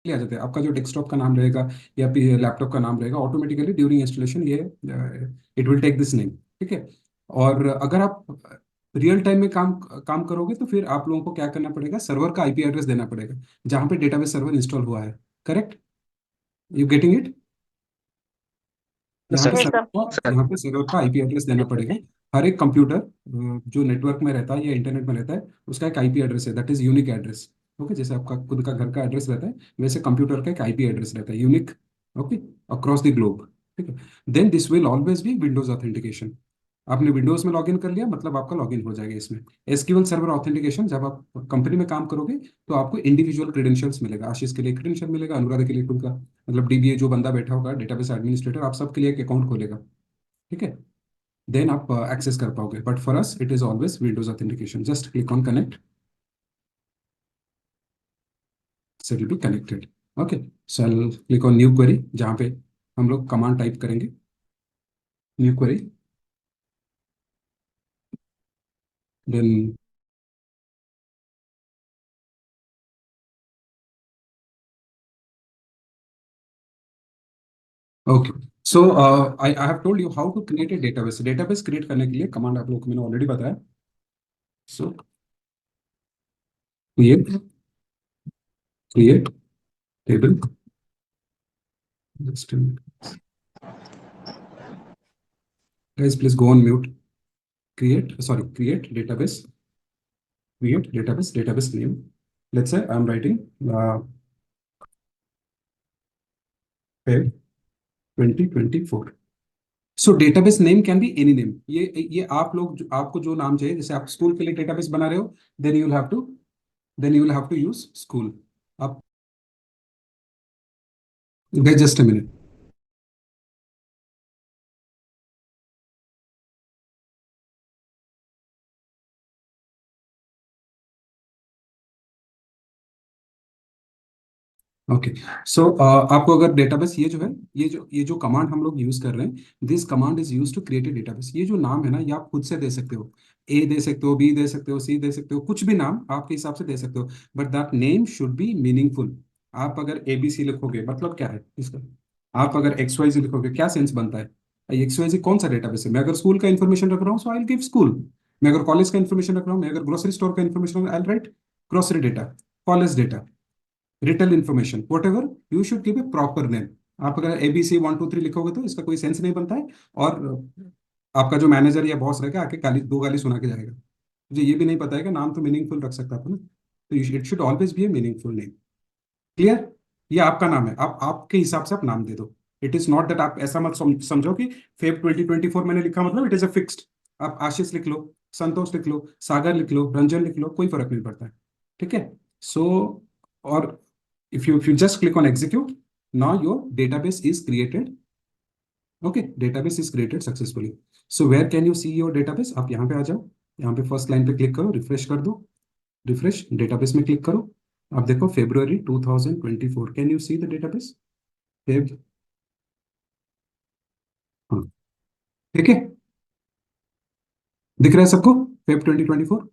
आ जाते हैं। आपका जो डेस्कटॉप का नाम रहेगा या फिर लैपटॉप का नाम रहेगा, ऑटोमेटिकली ड्यूरिंग इंस्टॉलेशन ये it will take this name. ठीक है। और अगर आप रियल टाइम में काम काम करोगे तो फिर आप लोगों को क्या करना पड़ेगा, सर्वर का आईपी एड्रेस देना पड़ेगा जहाँ पे डेटाबेस सर्वर इंस्टॉल हुआ है। Correct? You getting it? Yes यहाँ सर। पे यस सर्वर सर। का यहाँ पे सर्वर का आईपी एड्रेस देना पड़ेगा। हर एक कंप्यूटर जो नेटवर्क में रहता है या इंटरनेट में रहता है, उसका एक आईपी एड्रेस है, that is unique address. Okay, जैसे आपका खुद का घर का एड्रेस रहता है, वैसे कंप्यूटर का एक आईपी एड्रेस रहता है, unique. Okay, across the globe. ठीक है। Then this will always be Windows authentication. आपने विंडोज में लॉगिन कर लिया, मतलब आपका लॉगिन हो जाएगा इसमें। एसक्यूएल सर्वर ऑथेंटिकेशन, जब आप कंपनी में काम करोगे तो आपको इंडिविजुअल क्रेडेंशियल्स मिलेगा। आशीष के लिए क्रेडेंशियल मिलेगा, अनुराधा के लिए खुद का, मतलब डीबीए जो बंदा बैठा होगा डेटाबेस एडमिनिस्ट्रेटर, आप सबके लिए एक अकाउंट खोलेगा। ठीक है। देन आप एक्सेस कर पाओगे, but for us it is always Windows authentication. Just click on connect, so it will be connected. Okay, so I'll click on new query, जहाँ पे हम लोग कमांड टाइप करेंगे, new query. Then okay, so I have told you how to create a database. Database create करने के लिए command आप लोगों को मैंने ऑलरेडी बताया। सो create, create table, just guys please go on mute। create, sorry, create database, create database, database name, let's say I'm writing Feb 2024। So database name can be any name. ये आप लोग आपको जो नाम चाहिए, जैसे आप स्कूल के लिए डेटाबेस बना रहे हो, then you will have to then you will have to use school. आप just a minute. Okay, so आपको अगर डेटाबेस, ये जो है, ये जो कमांड हम लोग यूज कर रहे हैं, this command is use to create a database. ये जो नाम है ना, ये आप खुद से दे सकते हो। ए दे सकते हो, बी दे सकते हो, सी दे सकते हो, कुछ भी नाम आपके हिसाब से दे सकते हो, but that name should be meaningful. आप अगर ए बी सी लिखोगे, मतलब क्या है इसका? आप अगर एक्स वाई जी लिखोगे, क्या सेंस बनता है? एक्स वाई जी कौन सा डेटाबेस है? मैं अगर स्कूल का इन्फॉर्मेशन रख रहा हूँ, सो आई गिव स्कूल। मैं अगर कॉलेज का इन्फॉर्मेशन रख रहा हूँ, मैं अगर ग्रोसरी स्टोर का information, I right grocery data, college data, retail information, what ever, you should give a proper name. आप अगर एबीसी 1 2 3 लिखोगे तो इसका कोई सेंस नहीं बनता है। और आपका जो मैनेजर या बॉस रहेगा, आके गाली, दो गाली सुना के जाएगा। मुझे ये भी नहीं पता है कि नाम तो मीनिंगफुल रख सकता था ना, तो it should always be A meaningful name. Clear? ये आपका नाम है, आप आपके हिसाब से आप नाम दे दो। इट इज नॉट दैट, आप ऐसा मत समझो कि फेब 2024 मैंने लिखा मतलब इट इज अ फिक्स्ड। आप आशीष लिख लो, संतोष लिख लो, सागर लिख लो, रंजन लिख लो, कोई फर्क नहीं पड़ता है। ठीक है। सो और if you just click on execute, now your database is created। okay, database is created successfully। so where can you see your database? आप यहाँ पे आ जाओ, यहाँ पे फर्स्ट लाइन पे क्लिक करो, रिफ्रेश कर दो, रिफ्रेश डेटाबेस में क्लिक करो। आप देखो February 2024, can you see the database? Feb, हाँ, ठीक है, दिख रहा है सबको? Feb 2024।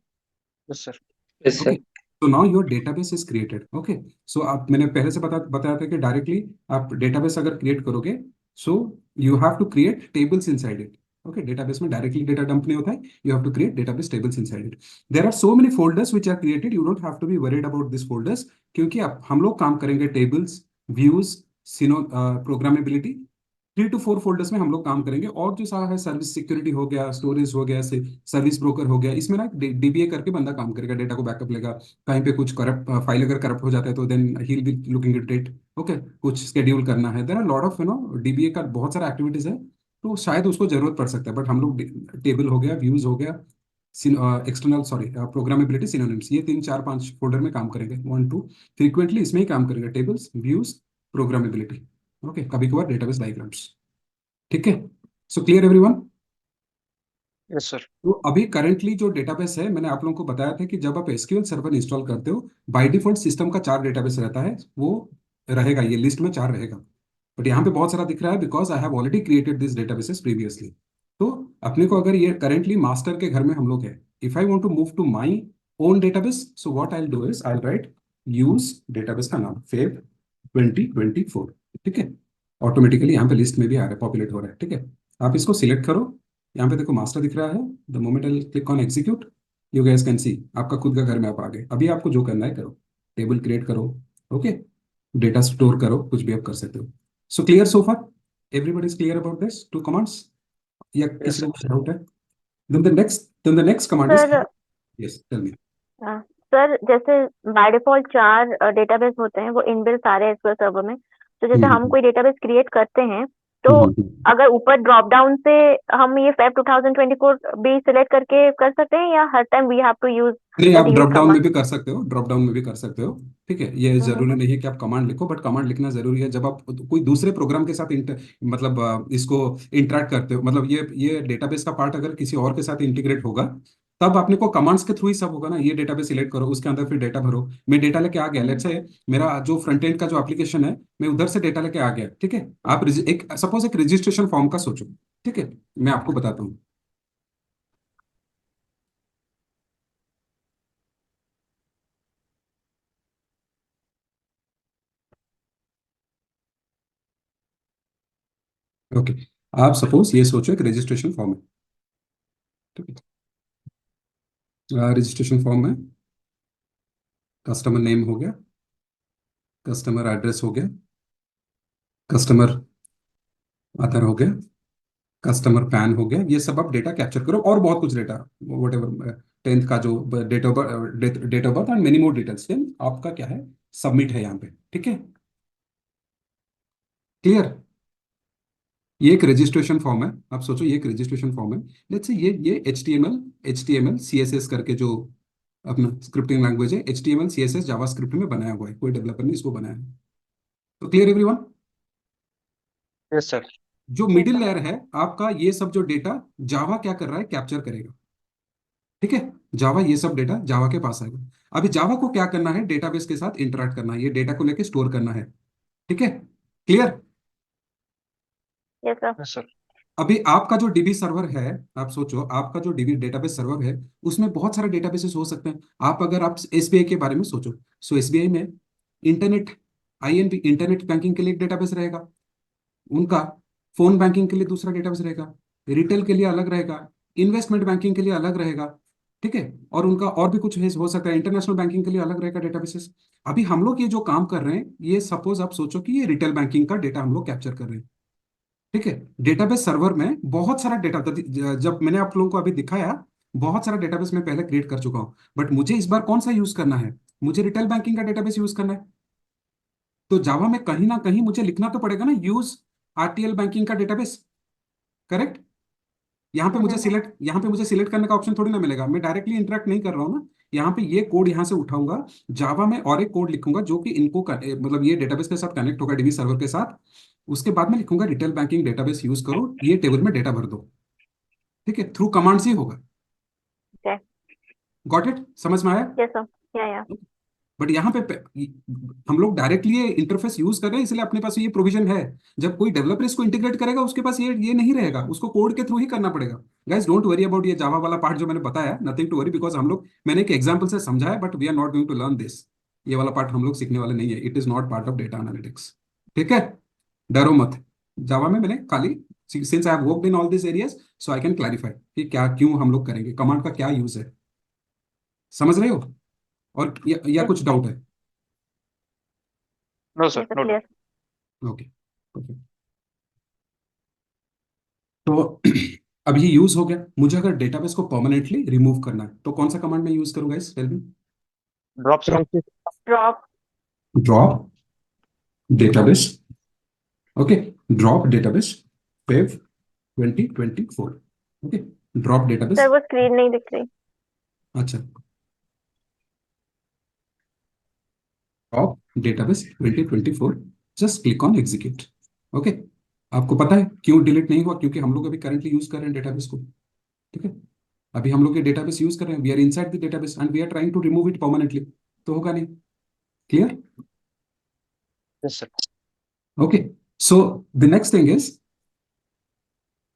Yes sir. Yes okay, sir. so now your database is created। okay, so आप, मैंने पहले से बताया था कि डायरेक्टली आप डेटाबेस अगर क्रिएट करोगे, so you have to create tables inside it। okay, database में डायरेक्टली डेटा डंप नहीं होता है, you have to create database tables inside it। there are so many folders which are created, you don't have to be worried about these folders, क्योंकि अब हम लोग काम करेंगे टेबल्स, व्यूज, सिनो, प्रोग्रामेबिलिटी, 3 to 4 फोल्डर्स में हम लोग काम करेंगे। और जो सारा है, सर्विस सिक्योरिटी हो गया, स्टोरेज हो गया, सर्विस ब्रोकर हो गया, इसमें ना डीबीए करके बंदा काम करेगा, डेटा को बैकअप लेगा। कहीं पे कुछ करप्ट फाइल अगर करप्ट हो जाता है तो then he will be looking at it. Okay, कुछ स्केड्यूल करना है, there are lot of DBA का बहुत सारा एक्टिविटीज है, तो शायद उसको जरूरत पड़ सकता है। बट हम लोग टेबल हो गया, व्यूज हो गया, एक्सटर्नल, सॉरी, प्रोग्रामेबिलिटी, सिनोनिम्स, ये 3 4 5 फोल्डर में काम करेंगे, 1 2, फ्रीक्वेंटली इसमें ही काम करेंगे, टेबल्स, व्यूज, प्रोग्रामेबिलिटी। ओके, कभी कभार डेटाबेस डायग्राम्स। ठीक है। So clear everyone? Yes sir. तो अभी करंटली जो डेटाबेस है, मैंने आप लोगों को बताया था कि जब आप एसक्यूएल सर्वर इंस्टॉल करते हो, बाय डिफॉल्ट सिस्टम का 4 डेटाबेस रहता है, वो रहेगा, ये लिस्ट में 4 रहेगा। बट यहाँ पे बहुत सारा दिख रहा है, because I have already created this databases previously. तो अपने को अगर ये करेंटली मास्टर के घर में हम लोग है, if I want to move to my own database, so what I will do is I will write use database का नाम फेब 2024। ठीक है, ऑटोमेटिकली यहाँ पे लिस्ट में भी आ रहा है, पॉपुलेट हो रहा है। ठीक है, आप इसको सिलेक्ट करो। यहाँ पे देखो मास्टर दिख रहा है। The moment I click on execute, you gas can see आपका खुद का घर में आप आ गए। अभी आपको जो करना है करो, टेबल क्रिएट करो, ओके, डेटा स्टोर करो, कुछ भी आप कर सकते हो। So clear so far, everybody is clear about this two commands, या यस किसी सर। को कुछ डाउट है? Then the next command is, sir yes tell me. Sir जैसे बाय डिफॉल्ट 4 डेटाबेस होते हैं, वो इनबिल्ट सारे एसक्यूएल सर्वर में। तो जैसे हम कोई डेटाबेस क्रिएट करते हैं, तो अगर ऊपर ड्रॉप डाउन से हम ये फेब 2024 भी सिलेक्ट करके कर सकते हैं, या हर time we have to use नहीं, द आप डीबी ड्रॉप डाउन में कमांड? भी कर सकते हो, ड्रॉप डाउन में भी कर सकते हो। ठीक है, ये जरूरी नहीं है कि आप कमांड लिखो, बट कमांड लिखना जरूरी है जब आप कोई दूसरे प्रोग्राम के साथ मतलब इसको इंटरेक्ट करते हो। मतलब ये डेटाबेस का पार्ट अगर किसी और के साथ इंटीग्रेट होगा, तब आपने को कमांड्स के थ्रू ही सब होगा ना। ये डेटाबेस सिलेक्ट करो, उसके अंदर फिर डेटा भरो। मैं डेटा लेके आ गया, लेट्स से मेरा जो फ्रंट एंड का जो एप्लीकेशन है, मैं उधर से डेटा लेके आ गया। ठीक है, आप एक सपोज एक रजिस्ट्रेशन फॉर्म का सोचो। ठीक है, मैं आपको बताता हूँ। ओके, आप सपोज ये सोचो एक रजिस्ट्रेशन फॉर्म है। ठीक है, रजिस्ट्रेशन फॉर्म में कस्टमर नेम हो गया, कस्टमर एड्रेस हो गया, कस्टमर आधार हो गया, कस्टमर पैन हो गया। ये सब आप डेटा कैप्चर करो, और बहुत कुछ डेटा, वट एवर, टेंथ का जो date of birth and many more details. Then आपका क्या है, सबमिट है यहाँ पे। ठीक है, क्लियर? ये एक रजिस्ट्रेशन फॉर्म है। आप सोचो ये एक रजिस्ट्रेशन फॉर्म है। लेट्स से ये H T M L C S S करके जो अपना स्क्रिप्टिंग लैंग्वेज है, H T M L C S S JavaScript में बनाया हुआ है, कोई डेवलपर ने इसको बनाया है। तो क्लियर एवरीवन? Yes sir. जो यस मिडिल सर। लेयर है आपका, ये सब जो डेटा जावा क्या कर रहा है, कैप्चर करेगा। ठीक है, जावा ये सब डेटा जावा के पास आएगा। अभी जावा को क्या करना है, डेटाबेस के साथ इंटरेक्ट करना है, ये डेटा को लेके स्टोर करना है। ठीक है, clear? Yes sir. Yes sir. अभी आपका जो डीबी सर्वर है, आप सोचो आपका जो डीबी डेटाबेस सर्वर है, उसमें बहुत सारे डेटाबेसेस हो सकते हैं। अगर आप एसबीआई के बारे में सोचो, सो एसबीआई में इंटरनेट, आईएनबी इंटरनेट बैंकिंग के लिए एक डेटाबेस रहेगा उनका, फोन बैंकिंग के लिए दूसरा डेटाबेस रहेगा, रिटेल के लिए अलग रहेगा, इन्वेस्टमेंट बैंकिंग के लिए अलग रहेगा। ठीक है, और उनका और भी कुछ हो सकता है, इंटरनेशनल बैंकिंग के लिए अलग रहेगा डेटाबेसेस। अभी हम लोग ये जो काम कर रहे हैं, ये सपोज आप सोचो कि ये रिटेल बैंकिंग का डेटा हम लोग कैप्चर कर रहे हैं। ठीक है, डेटाबेस सर्वर में बहुत सारा डेटा, जब मैंने आप लोगों को अभी दिखाया, बहुत सारा डेटाबेस मैं पहले क्रिएट कर चुका हूं। बट मुझे इस बार कौन सा यूज करना है, मुझे रिटेल बैंकिंग का डेटाबेस यूज करना है। तो जावा में कहीं ना कहीं मुझे लिखना तो पड़ेगा ना, यूज आरटीएल बैंकिंग का डेटाबेस। करेक्ट? यहाँ पे मुझे सिलेक्ट करने का ऑप्शन थोड़ी ना मिलेगा, मैं डायरेक्टली इंटरेक्ट नहीं कर रहा हूँ ना। यहाँ पे ये कोड यहाँ से उठाऊंगा, जावा में और एक कोड लिखूंगा जो कि इनको मतलब ये डेटाबेस के साथ कनेक्ट होगा, डीबी सर्वर के साथ। उसके बाद में लिखूंगा रिटेल बैंकिंग डेटाबेस यूज करो, ये टेबल में डेटा भर दो। ठीक है, थ्रू कमांड्स ही होगा। Okay. Got it? समझ में आया? Yes sir. Yeah, yeah. But यहाँ पे हम लोग डायरेक्टली ये इंटरफेस यूज कर रहे हैं, इसलिए अपने पास ये प्रोविजन है। जब कोई डेवलपर इसको इंटीग्रेट करेगा, उसके पास ये नहीं रहेगा, उसको कोड के थ्रू ही करना पड़ेगा। गाइस डोंट वरी अबाउट ये जावा वाला पार्ट जो मैंने बताया, नथिंग टू वरी, बिकॉज मैंने एक एग्जांपल से समझाया, but we are not going to learn this. ये वाला पार्ट हम लोग सीखने वाले नहीं है, it is not part of data analytics. ठीक है, डरो मत। जावा में मैंने खाली, since I have worked in all this areas, so I can clarify कि क्या क्यों हम लोग करेंगे, कमांड का क्या यूज है। समझ रहे हो? और या Yes. कुछ डाउट है? No Yes sir, sir. No Clear. Doubt. Okay, perfect. तो अब ये यूज हो गया। मुझे अगर डेटाबेस को परमानेंटली रिमूव करना है, तो कौन सा कमांड मैं यूज करूंगा इस? Tell me. Drop sir. Drop. Drop database, okay, drop database Feb 2024। Okay, drop database. Sir वो स्क्रीन नहीं दिख रही। अच्छा, drop database 2024, just click on execute. Okay, आपको पता है क्यों डिलीट नहीं हुआ? क्योंकि हम लोग अभी करंटली यूज कर रहे हैं डेटाबेस को। ठीक है, अभी हम लोग ये डेटाबेस यूज कर रहे हैं, we are inside the database and we are trying to remove it permanently. तो होगा नहीं। Clear? Yes sir. Okay, so the next thing is,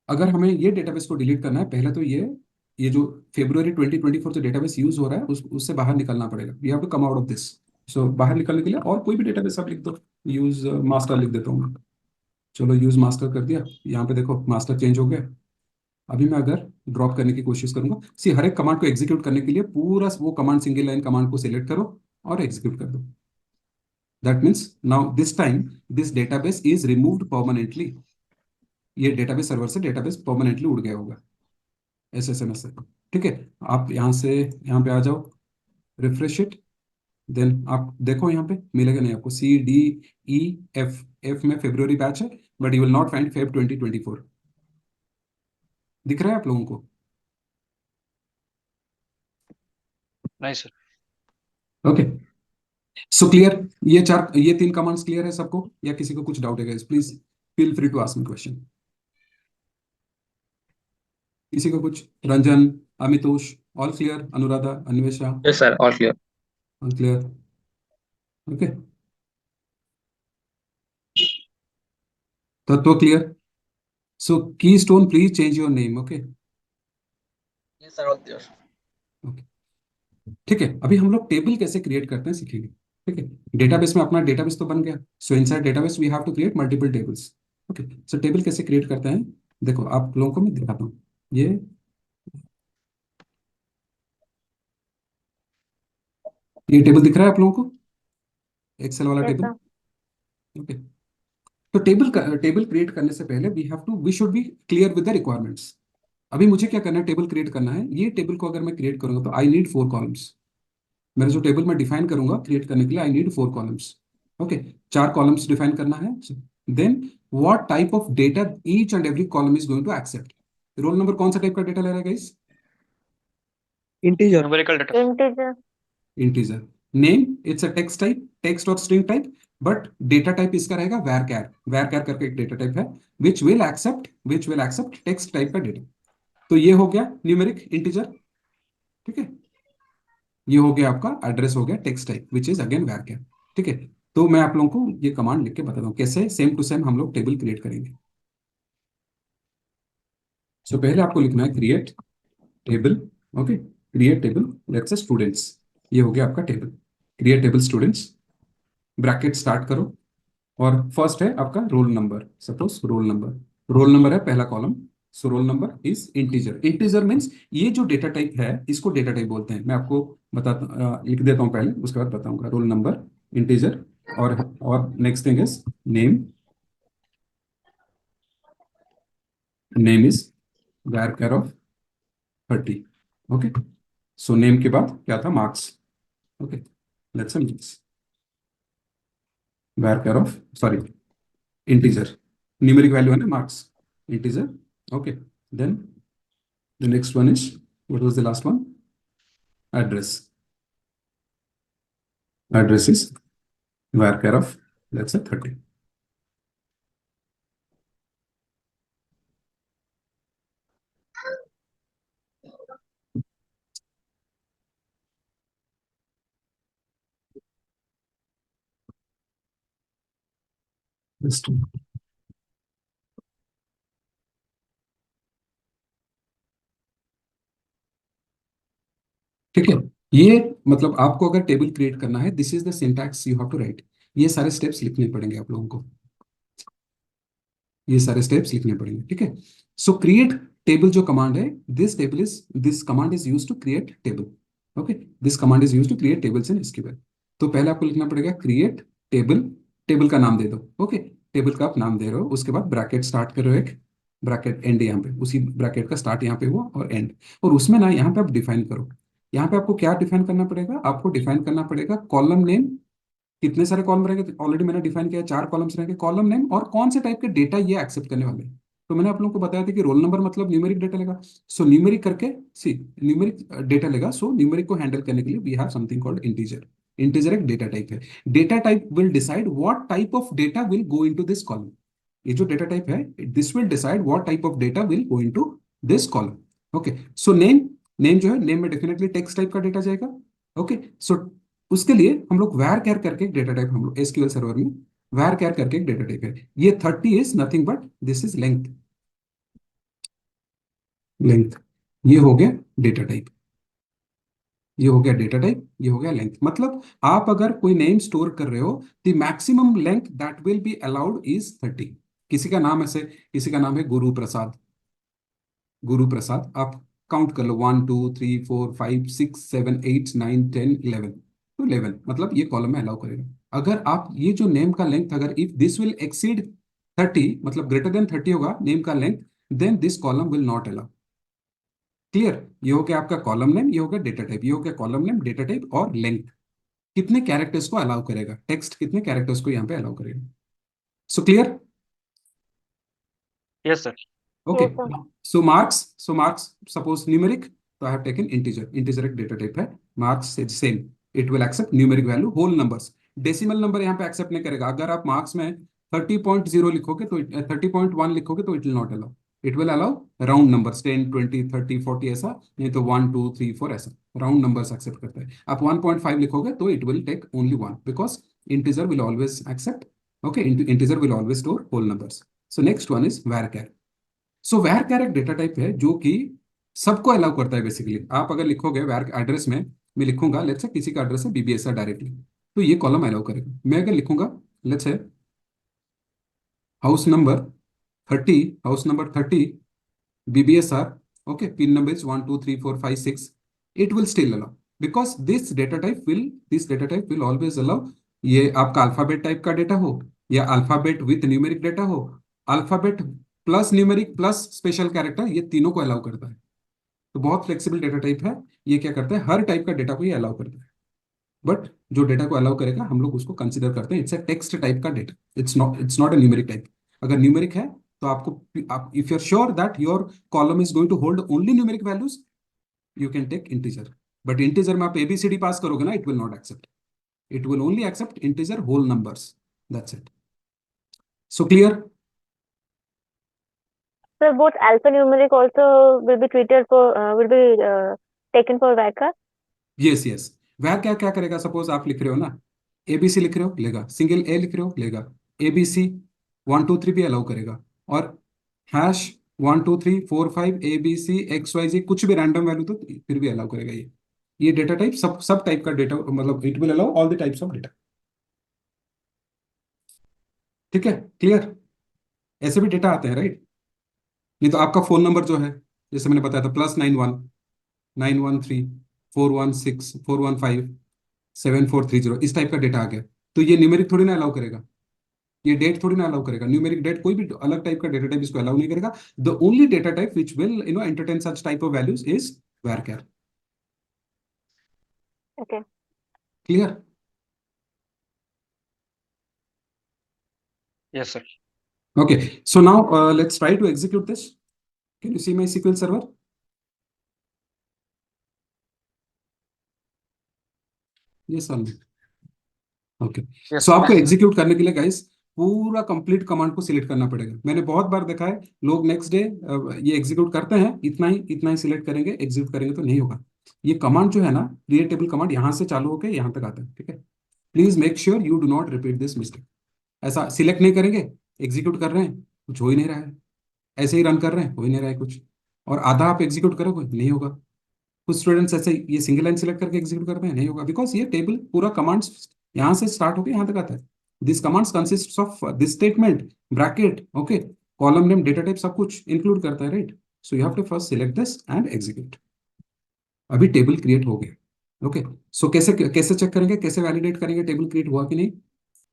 अगर हमें ये डेटाबेस को डिलीट करना है, पहले तो ये जो February 2024 जो डेटाबेस यूज हो रहा है, उससे बाहर निकलना पड़ेगा। We have to come out of this. So बाहर निकलने के लिए और कोई भी डेटाबेस आप लिख दो, यूज मास्टर लिख देता हूँ मैं। चलो यूज मास्टर कर दिया, यहाँ पे देखो मास्टर चेंज हो गया। अभी मैं अगर ड्रॉप करने की कोशिश करूंगा, सी हर एक कमांड को एग्जीक्यूट करने के लिए पूरा वो कमांड, सिंगल लाइन कमांड को सिलेक्ट करो और एग्जीक्यूट कर दो। That means now this time this database is removed permanently. ये डेटाबेस सर्वर से डेटाबेस परमानेंटली उड़ गया होगा एसएसएमएस से। ठीक है, आप यहाँ से यहाँ पे आ जाओ, रिफ्रेश इट, देन आप देखो यहाँ पे मिलेगा नहीं आपको, CDEF, एफ में फेब्रुवरी बैच है, but you will not find Feb 2024। दिख रहा है आप लोगों को? नहीं सर। ओके, सो क्लियर, ये 3 कमांड्स क्लियर है सबको, या किसी को कुछ डाउट है guys? Please feel free to ask me question. किसी को कुछ? Ranjan, Amitosh, all clear? Anuradha, Anvesha, Yes, sir. All clear. All clear? Okay, तो clear. So key stone please change your name. Okay Yes, sir. All clear. Okay, ठीक है। अभी हम लोग table कैसे क्रिएट करते हैं सीखेंगे। ठीक है, डेटाबेस में अपना डेटाबेस तो बन गया, so inside database we have to create multiple tables. Okay, so table कैसे क्रिएट करते हैं, देखो आप लोगों को मैं दिखाता हूँ। ये टेबल दिख रहा है आप लोगों को, एक्सेल वाला यस टेबल? सर। ओके, तो टेबल क्रिएट करने से पहले we should be clear with the requirements. अभी मुझे क्या करना है, टेबल क्रिएट करना है। ये टेबल को अगर मैं क्रिएट करूंगा तो आई नीड 4 कॉलम्स। मेरा जो टेबल मैं डिफाइन करूंगा क्रिएट करने के लिए, I need 4 columns. Okay, 4 columns define करना है। Then what type of data each and every column is going to accept. Roll number कौन सा टाइप का डेटा ले रहा है guys? Integer. Numerical data. Integer. Integer. Name, it's a text type, text और string type, but data type इसका रहेगा varchar। varchar करके एक डेटा टाइप है which will accept text type का डेटा। तो ये हो गया न्यूमेरिक इंटीजर। ठीक है, ये हो गया आपका एड्रेस, हो गया text type which is again varchar। ठीक है, तो मैं आप लोगों को ये कमांड लिख के बताता हूँ कैसे सेम टू सेम हम लोग टेबल क्रिएट करेंगे। सो पहले आपको लिखना है create table. Okay, create table let's say students. ये हो गया आपका table, create table students, bracket start करो, और फर्स्ट है आपका roll number. Suppose roll number है पहला column, so roll number is integer. Integer means ये जो डेटा टाइप है इसको डेटा टाइप बोलते हैं। मैं आपको लिख देता हूँ पहले, उसके बाद बताऊंगा। रोल नंबर इंटीजर, और next thing is name. Name is varchar of 30। Okay, so name के बाद क्या था, marks. Okay, let's marks, varchar of, sorry, integer, numeric value है ना, marks, integer. Okay, then the next one is, what was the last one? Address. Address is varchar of, let's say, 30. Just ठीक है, ये मतलब आपको अगर table create करना है, this is the syntax you have to write. ये सारे स्टेप्स लिखने पड़ेंगे आप लोगों को, ये सारे स्टेप्स लिखने पड़ेंगे। ठीक है, सो क्रिएट टेबल जो कमांड है, this command is use to create table. Okay, this command is use to create tables in SQL. तो पहले आपको लिखना पड़ेगा क्रिएट टेबल, टेबल का नाम दे दो। ओके, टेबल का आप नाम दे रहे हो, उसके बाद ब्रैकेट स्टार्ट करो, एक ब्रैकेट एंड, यहाँ पे उसी ब्रैकेट का स्टार्ट यहाँ पे हुआ और एंड, और उसमें ना यहाँ पे आप डिफाइन करो। यहाँ पे आपको क्या डिफाइन करना पड़ेगा, आपको डिफाइन करना पड़ेगा कॉलम नेम। कितने सारे कॉलम रहेंगे, ऑलरेडी मैंने डिफाइन किया है, 4 कॉलम्स रहेंगे। कॉलम नेम और कौन से टाइप के डेटा ये एक्सेप्ट करने वाले हैं। तो मैंने आप लोगों को बताया था कि रोल नंबर मतलब न्यूमेरिक डेटा लेगा, सो न्यूमेरिक करके, सी न्यूमेरिक डेटा लेगा। सो न्यूमेरिक को हैंडल करने के लिए we have something called integer. Integer एक डेटा टाइप है। Data type will decide what type of data will go into this column. ये जो डेटा टाइप है, this will decide what type of data will go into this column. Okay, so name, name जो है, name में definitely text type का data जाएगा। Okay, so उसके लिए हम लोग varchar करके एक डेटा टाइप, हम लोग एसक्यूएल सर्वर में varchar करके एक डेटा टाइप है। ये 30 is nothing but this is length. Length, ये हो गया डेटा टाइप। ये हो गया डेटा टाइप, ये हो गया लेंथ। मतलब आप अगर कोई नेम स्टोर कर रहे हो, the maximum length that will be allowed is 30। किसी का नाम ऐसे, किसी का नाम है गुरु प्रसाद, गुरु प्रसाद, आप काउंट कर लो, 1 2 3 4 5 6 7 8 9 10 11, तो 11 मतलब ये कॉलम में अलाउ करेगा। अगर आप ये जो नेम का लेंथ, अगर इफ दिस विल एक्सीड 30, मतलब ग्रेटर देन 30 होगा नेम का length, then this column will not allow. Clear? ये हो गया आपका कॉलम नेम, ये हो गया डेटा टाइप, ये हो गया कॉलम नेम, डेटा टाइप और लेंथ। कितने कैरेक्टर्स को अलाउ करेगा, टेक्स्ट कितने कैरेक्टर्स को यहाँ पे अलाउ करेगा। So clear? Yes, sir. Okay. Yes sir. So marks suppose numeric, तो I have taken integer, integer एक डेटा टाइप है। Marks same, it will accept numeric value, whole numbers. Decimal number यहाँ पे accept नहीं करेगा। अगर आप मार्क्स में 30.0 लिखोगे तो 30.1 लिखोगे तो it will not allow. It will allow round numbers, 10 20 30 40 ऐसा, नहीं तो 1 2 3 4 ऐसा राउंड नंबर्स एक्सेप्ट करता है। आप 1.5 लिखोगे तो it will take only 1, because integer will always accept, okay, integer will always store whole numbers. So next one is varchar। सो varchar एक डेटा टाइप है जो कि सबको अलाउ करता है बेसिकली। आप अगर लिखोगे var एड्रेस में, मैं लिखूंगा लेट्स से किसी का एड्रेस है बीबीएसआर डायरेक्टली, तो ये कॉलम अलाउ करेगा। मैं अगर लिखूंगा let's say house number 30, house number 30 BBSR, okay, pin number is 1 2 3 4 5 6, it will still allow, because this data type will always allow। ये आपका अल्फाबेट टाइप का डेटा हो या अल्फाबेट विथ न्यूमेरिक डेटा हो, alphabet plus numeric plus special character, ये तीनों को allow करता है। तो बहुत फ्लेक्सिबल डेटा टाइप है। ये क्या करता है, हर टाइप का डेटा को ये अलाउ करता है। बट जो डेटा को अलाउ करेगा हम लोग उसको कंसिडर करते हैं इट्स अ टेक्स्ट टाइप का data, it's not a numeric type. अगर न्यूमेरिक है तो आपको, आप if you are sure that your column is going to hold only numeric values, you can take integer. But integer में आप ABCD pass करोगे ना, it will not accept, it will only accept integer whole numbers, that's it. So clear? Sir, both alphanumeric also will be taken for varchar. Yes yes. वह क्या क्या करेगा, suppose आप लिख रहे हो ना, एबीसी लिख रहे हो लेगा, सिंगल ए लिख रहे हो लेगा, एबीसी 1 2 3 भी अलाउ करेगा, और हैश 1 2 3 4 5 ABC XYZ कुछ भी रैंडम वैल्यू तो फिर भी अलाउ करेगा। ये डेटा टाइप सब सब टाइप का डेटा, मतलब it will allow all the types of data. ठीक है? क्लियर? ऐसे भी डेटा आते हैं राइट? नहीं तो आपका फोन नंबर जो है, जैसे मैंने बताया था, +91 913 416 415 7430, इस टाइप का डेटा आ गया, तो ये न्यूमेरिक थोड़ी ना अलाउ करेगा, ये डेट थोड़ी ना अलाउ करेगा। न्यूमेरिक डेट कोई भी अलग टाइप का डेटा टाइप इसको अलाउ नहीं करेगा। The only data type which will entertain such type of values is varchar। Okay. Clear? Yes, sir. Okay. So now let's try to execute this. Can you see my SQL server? Yes sir. Okay. Yes, so sir. आपको execute करने के लिए guys पूरा complete command को select करना पड़ेगा। मैंने बहुत बार देखा है लोग नेक्स्ट डे ये एग्जीक्यूट करते हैं, इतना ही सिलेक्ट करेंगे, एग्जीक्यूट करेंगे तो नहीं होगा। ये कमांड जो है ना, क्रिएट टेबल कमांड, यहाँ से चालू होकर यहाँ तक आता है। ठीक है? Please make sure you do not repeat this mistake. ऐसा सिलेक्ट नहीं करेंगे, एग्जीक्यूट कर रहे हैं, कुछ हो ही नहीं रहा है, ऐसे ही रन कर रहे हैं, हो ही नहीं रहा है कुछ, और आधा आप एग्जीक्यूट करोगे नहीं होगा। कुछ स्टूडेंट्स ऐसे ये सिंगल लाइन सेलेक्ट करके एग्जीक्यूट करते हैं, नहीं होगा, बिकॉज ये टेबल पूरा कमांड्स यहाँ से स्टार्ट होकर यहाँ तक आता है। This commands consist of this statement, bracket, okay, column name, data type, सब कुछ इंक्लूड करता है right. So you have to first select this and execute. अभी टेबल क्रिएट हो गया। ओके। सो कैसे कैसे चेक करेंगे, कैसे वैलिडेट करेंगे टेबल क्रिएट हुआ कि नहीं?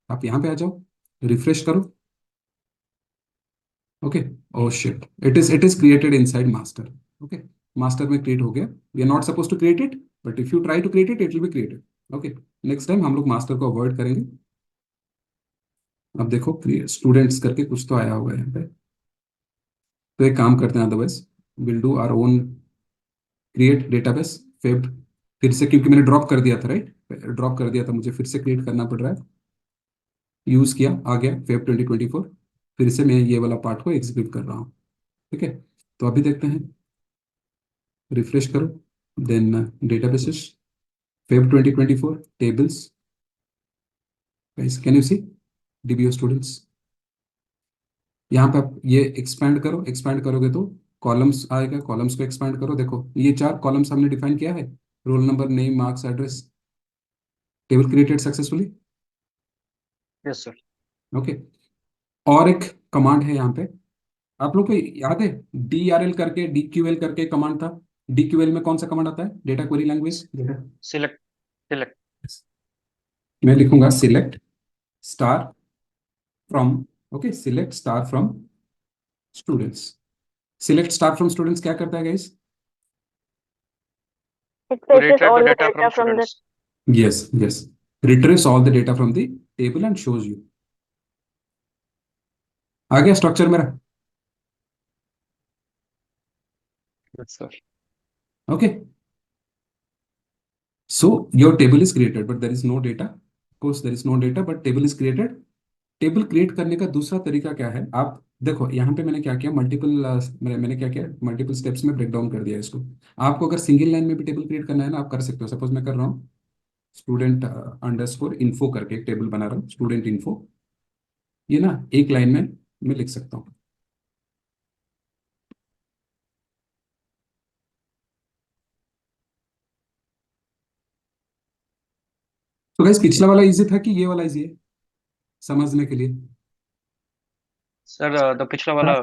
आप यहाँ पे आ जाओ, रिफ्रेश करो। Okay. Oh shit, it is created inside master. Okay, master में क्रिएट हो गया। We are not suppose to create it, but if you try to create it, it will be created. Okay, next time हम लोग master को avoid करेंगे। अब देखो students करके कुछ तो आया होगा यहाँ पे, तो एक काम करते हैं, otherwise will do our own create database Feb, फिर से, क्योंकि मैंने ड्रॉप कर दिया था राइट, ड्रॉप कर दिया था, मुझे फिर से क्रिएट करना पड़ रहा है। यूज किया, आ गया फेब 2024, फिर से मैं ये वाला पार्ट को एग्जीक्यूट कर रहा हूँ। ठीक है? तो अभी देखते हैं, रिफ्रेश करो, then databases, Feb 2024 tables, guys can you see DBO students? यहाँ पे आप ये एक्सपैंड करो, एक्सपैंड करोगे तो कॉलम्स आएगा, कॉलम्स को एक्सपैंड करो। देखो ये 4 कॉलम्स हमने डिफाइन किया है, roll number, name, marks, address. Table created successfully. Yes, sir. Okay, और एक कमांड है यहाँ पे, आप लोग को याद है DRL करके DQL करके कमांड था। DQL में कौन सा कमांड आता है? Data query language. Select. मैं लिखूंगा select star from, okay, select star from students. Select star from students क्या करता है guys? It To fetches retrieve all the the data data from from the students. Yes, retrieves all the data from the table and shows you। आ गया structure मेरा? Yes, sir. Okay, so your table is created but there is no data, of course there is no data but table is created। Table create करने का दूसरा तरीका क्या है? आप देखो यहाँ पे मैंने क्या किया, मैंने क्या किया, मल्टीपल स्टेप्स में ब्रेक डाउन कर दिया इसको। आपको अगर सिंगल लाइन में भी टेबल क्रिएट करना है ना, आप कर सकते हो। सपोज मैं कर रहा हूँ स्टूडेंट अंडरस्कोर इन्फो करके एक टेबल बना रहा हूँ, स्टूडेंट इन्फो। ये ना एक लाइन में मैं लिख सकता हूँ। तो गाइस पिछला वाला इजी था कि ये वाला इजी है समझने के लिए? Sir, the पिछला वाला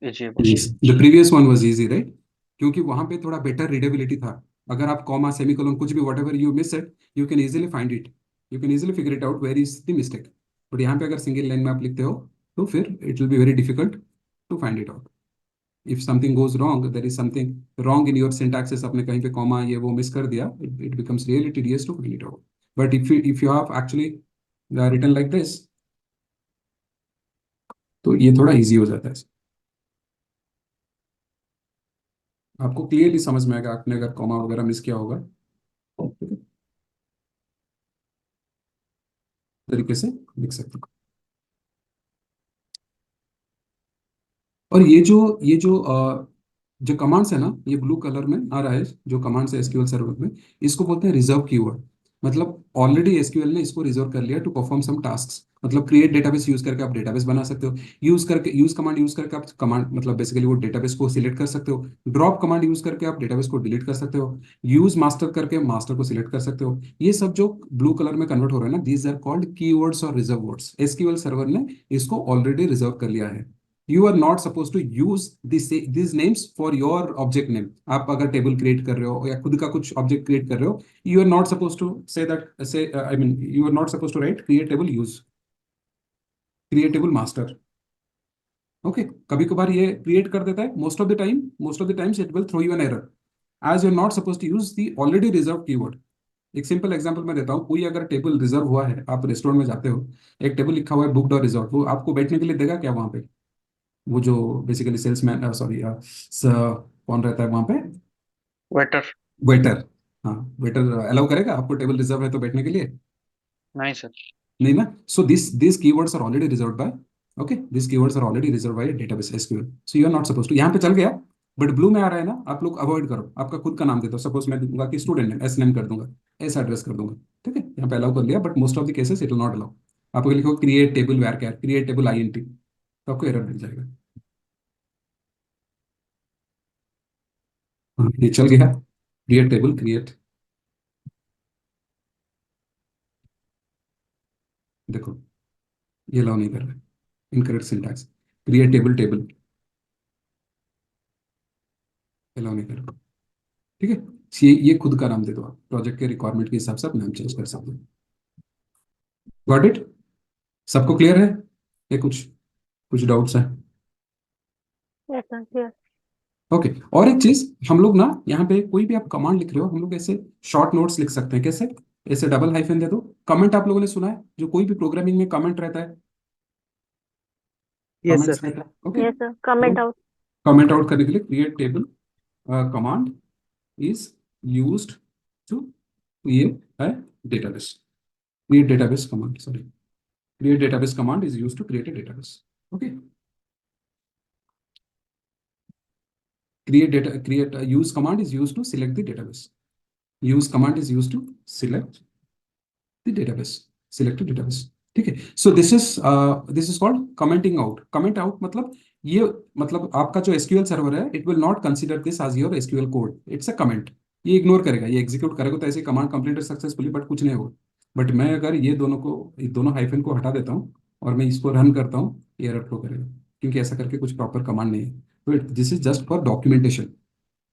easy है बहुत। Yes, the previous one was easy, right? क्योंकि वहां पे थोड़ा बेटर रीडेबिलिटी था। अगर आप कॉमा सेमीकोलन कुछ भी whatever you miss it, you can easily find it, you can easily figure it out where is the mistake। But यहाँ पे अगर सिंगल लाइन में आप लिखते हो तो फिर it will be very difficult to find it out। If something goes wrong, there is something wrong in your syntaxes, आपने कहीं पे कॉमा ये वो मिस कर दिया, it becomes really tedious to find it out। But if you have actually written like this, तो ये थोड़ा इजी हो जाता है। आपको क्लियरली समझ में आएगा आपने अगर कॉमा वगैरह मिस किया होगा, ठीक है, तरीके से लिख सकते हो। और जो कमांड्स है ना, ये ब्लू कलर में आ रहा है, जो कमांड्स है एसक्यूएल सर्वर में, इसको बोलते हैं रिजर्व कीवर्ड। मतलब ऑलरेडी एसक्यूएल ने इसको रिजर्व कर लिया टू परफॉर्म सम टास्क्स। मतलब क्रिएट डेटाबेस यूज करके आप डेटाबेस बना सकते हो, यूज कमांड यूज करके आप कमांड मतलब बेसिकली वो डेटाबेस को सिलेक्ट कर सकते हो, ड्रॉप कमांड यूज करके आप डेटाबेस को डिलीट कर सकते हो, यूज मास्टर करके मास्टर को सिलेक्ट कर सकते हो। ये सब जो ब्लू कलर में कन्वर्ट हो रहा है ना, दीज आर कॉल्ड कीवर्ड्स और रिजर्व वर्ड्स। एसक्यूएल सर्वर ने इसको ऑलरेडी रिजर्व कर लिया है। You are not supposed to use these names for your object name। आप अगर टेबल क्रिएट कर रहे हो या खुद का कुछ ऑब्जेक्ट क्रिएट कर रहे हो, you are not supposed to say that I mean you are not supposed to write create table use, create table master। Okay, कभी कभार ये क्रिएट कर देता है, most of the times it will throw you an error as you are not supposed to use the already reserved keyword। एक simple example मैं देता हूँ। कोई अगर टेबल रिजर्व हुआ है, आप रेस्टोरेंट में जाते हो, एक टेबल लिखा हुआ है बुक्ड और रिजर्व, वो आपको बैठने के लिए देगा क्या वहां पे? वो जो बेसिकली सेल्समैन, सॉरी, कौन रहता है वहां पे? Waiter। वेटर। हाँ, वेटर अलाउ करेगा आपको टेबल रिजर्व है तो बैठने के लिए? नहीं सर। नहीं ना। So this keywords are already reserved by, okay, this keywords are already reserved by database SQL. So you are not suppose to, यहाँ पे चल गया बट ब्लू में आ रहा है ना, आप लोग अवॉइड करो। आपका खुद का नाम दे दो, सपोज मैं दूंगा कि स्टूडेंट नेम, एस नेम कर दूंगा, एस एड्रेस कर दूंगा, ठीक है, यहाँ पे अलाउ कर लिया, but most of the cases it will not allow. आप अगर लिखो create table varchar, create table INT, तो आपको एरर मिल जाएगा। हाँ, ये चल गया, क्रिएट टेबल क्रिएट, देखो ये अलाउ नहीं कर रहा है, incorrect syntax, create table table allow नहीं कर रहा, ठीक है। ये खुद का नाम दे दो, आप प्रोजेक्ट के रिक्वायरमेंट के हिसाब से आप नाम चेंज कर सकते हो। Got it? सबको क्लियर है? ये कुछ कुछ डाउट्स हैं? yes sir, yes। ओके, और एक चीज, हम लोग ना यहाँ पे कोई भी आप कमांड लिख रहे हो, हम लोग ऐसे शॉर्ट नोट्स लिख सकते हैं। कैसे? ऐसे डबल हाइफन दे दो। कमेंट आप लोगों ने सुना है, जो कोई भी प्रोग्रामिंग में कमेंट रहता है, Yes, कमेंट्स sir. रहता है, okay. yes sir, comment out। Comment out करने के लिए create table command is used to create a database। Create database command, sorry, create database command is used to create a database, okay। create use command is used to select the database। use command is used to select the database, select a database, ठीक है। so this is called commenting out। comment out मतलब ये, मतलब आपका जो SQL server है, it will not consider this as your SQL code, it's a comment। ये ignore करेगा, ये एग्जीक्यूट करेगा तो ऐसे कमांड कंप्लीटेड सक्सेसफुली, बट कुछ नहीं होगा। बट मैं अगर ये दोनों हाइफन को हटा देता हूँ और मैं इसको रन करता हूँ, एरर फ्लो करेगा, क्योंकि ऐसा करके कुछ प्रॉपर कमांड नहीं है। तो this is just for documentation.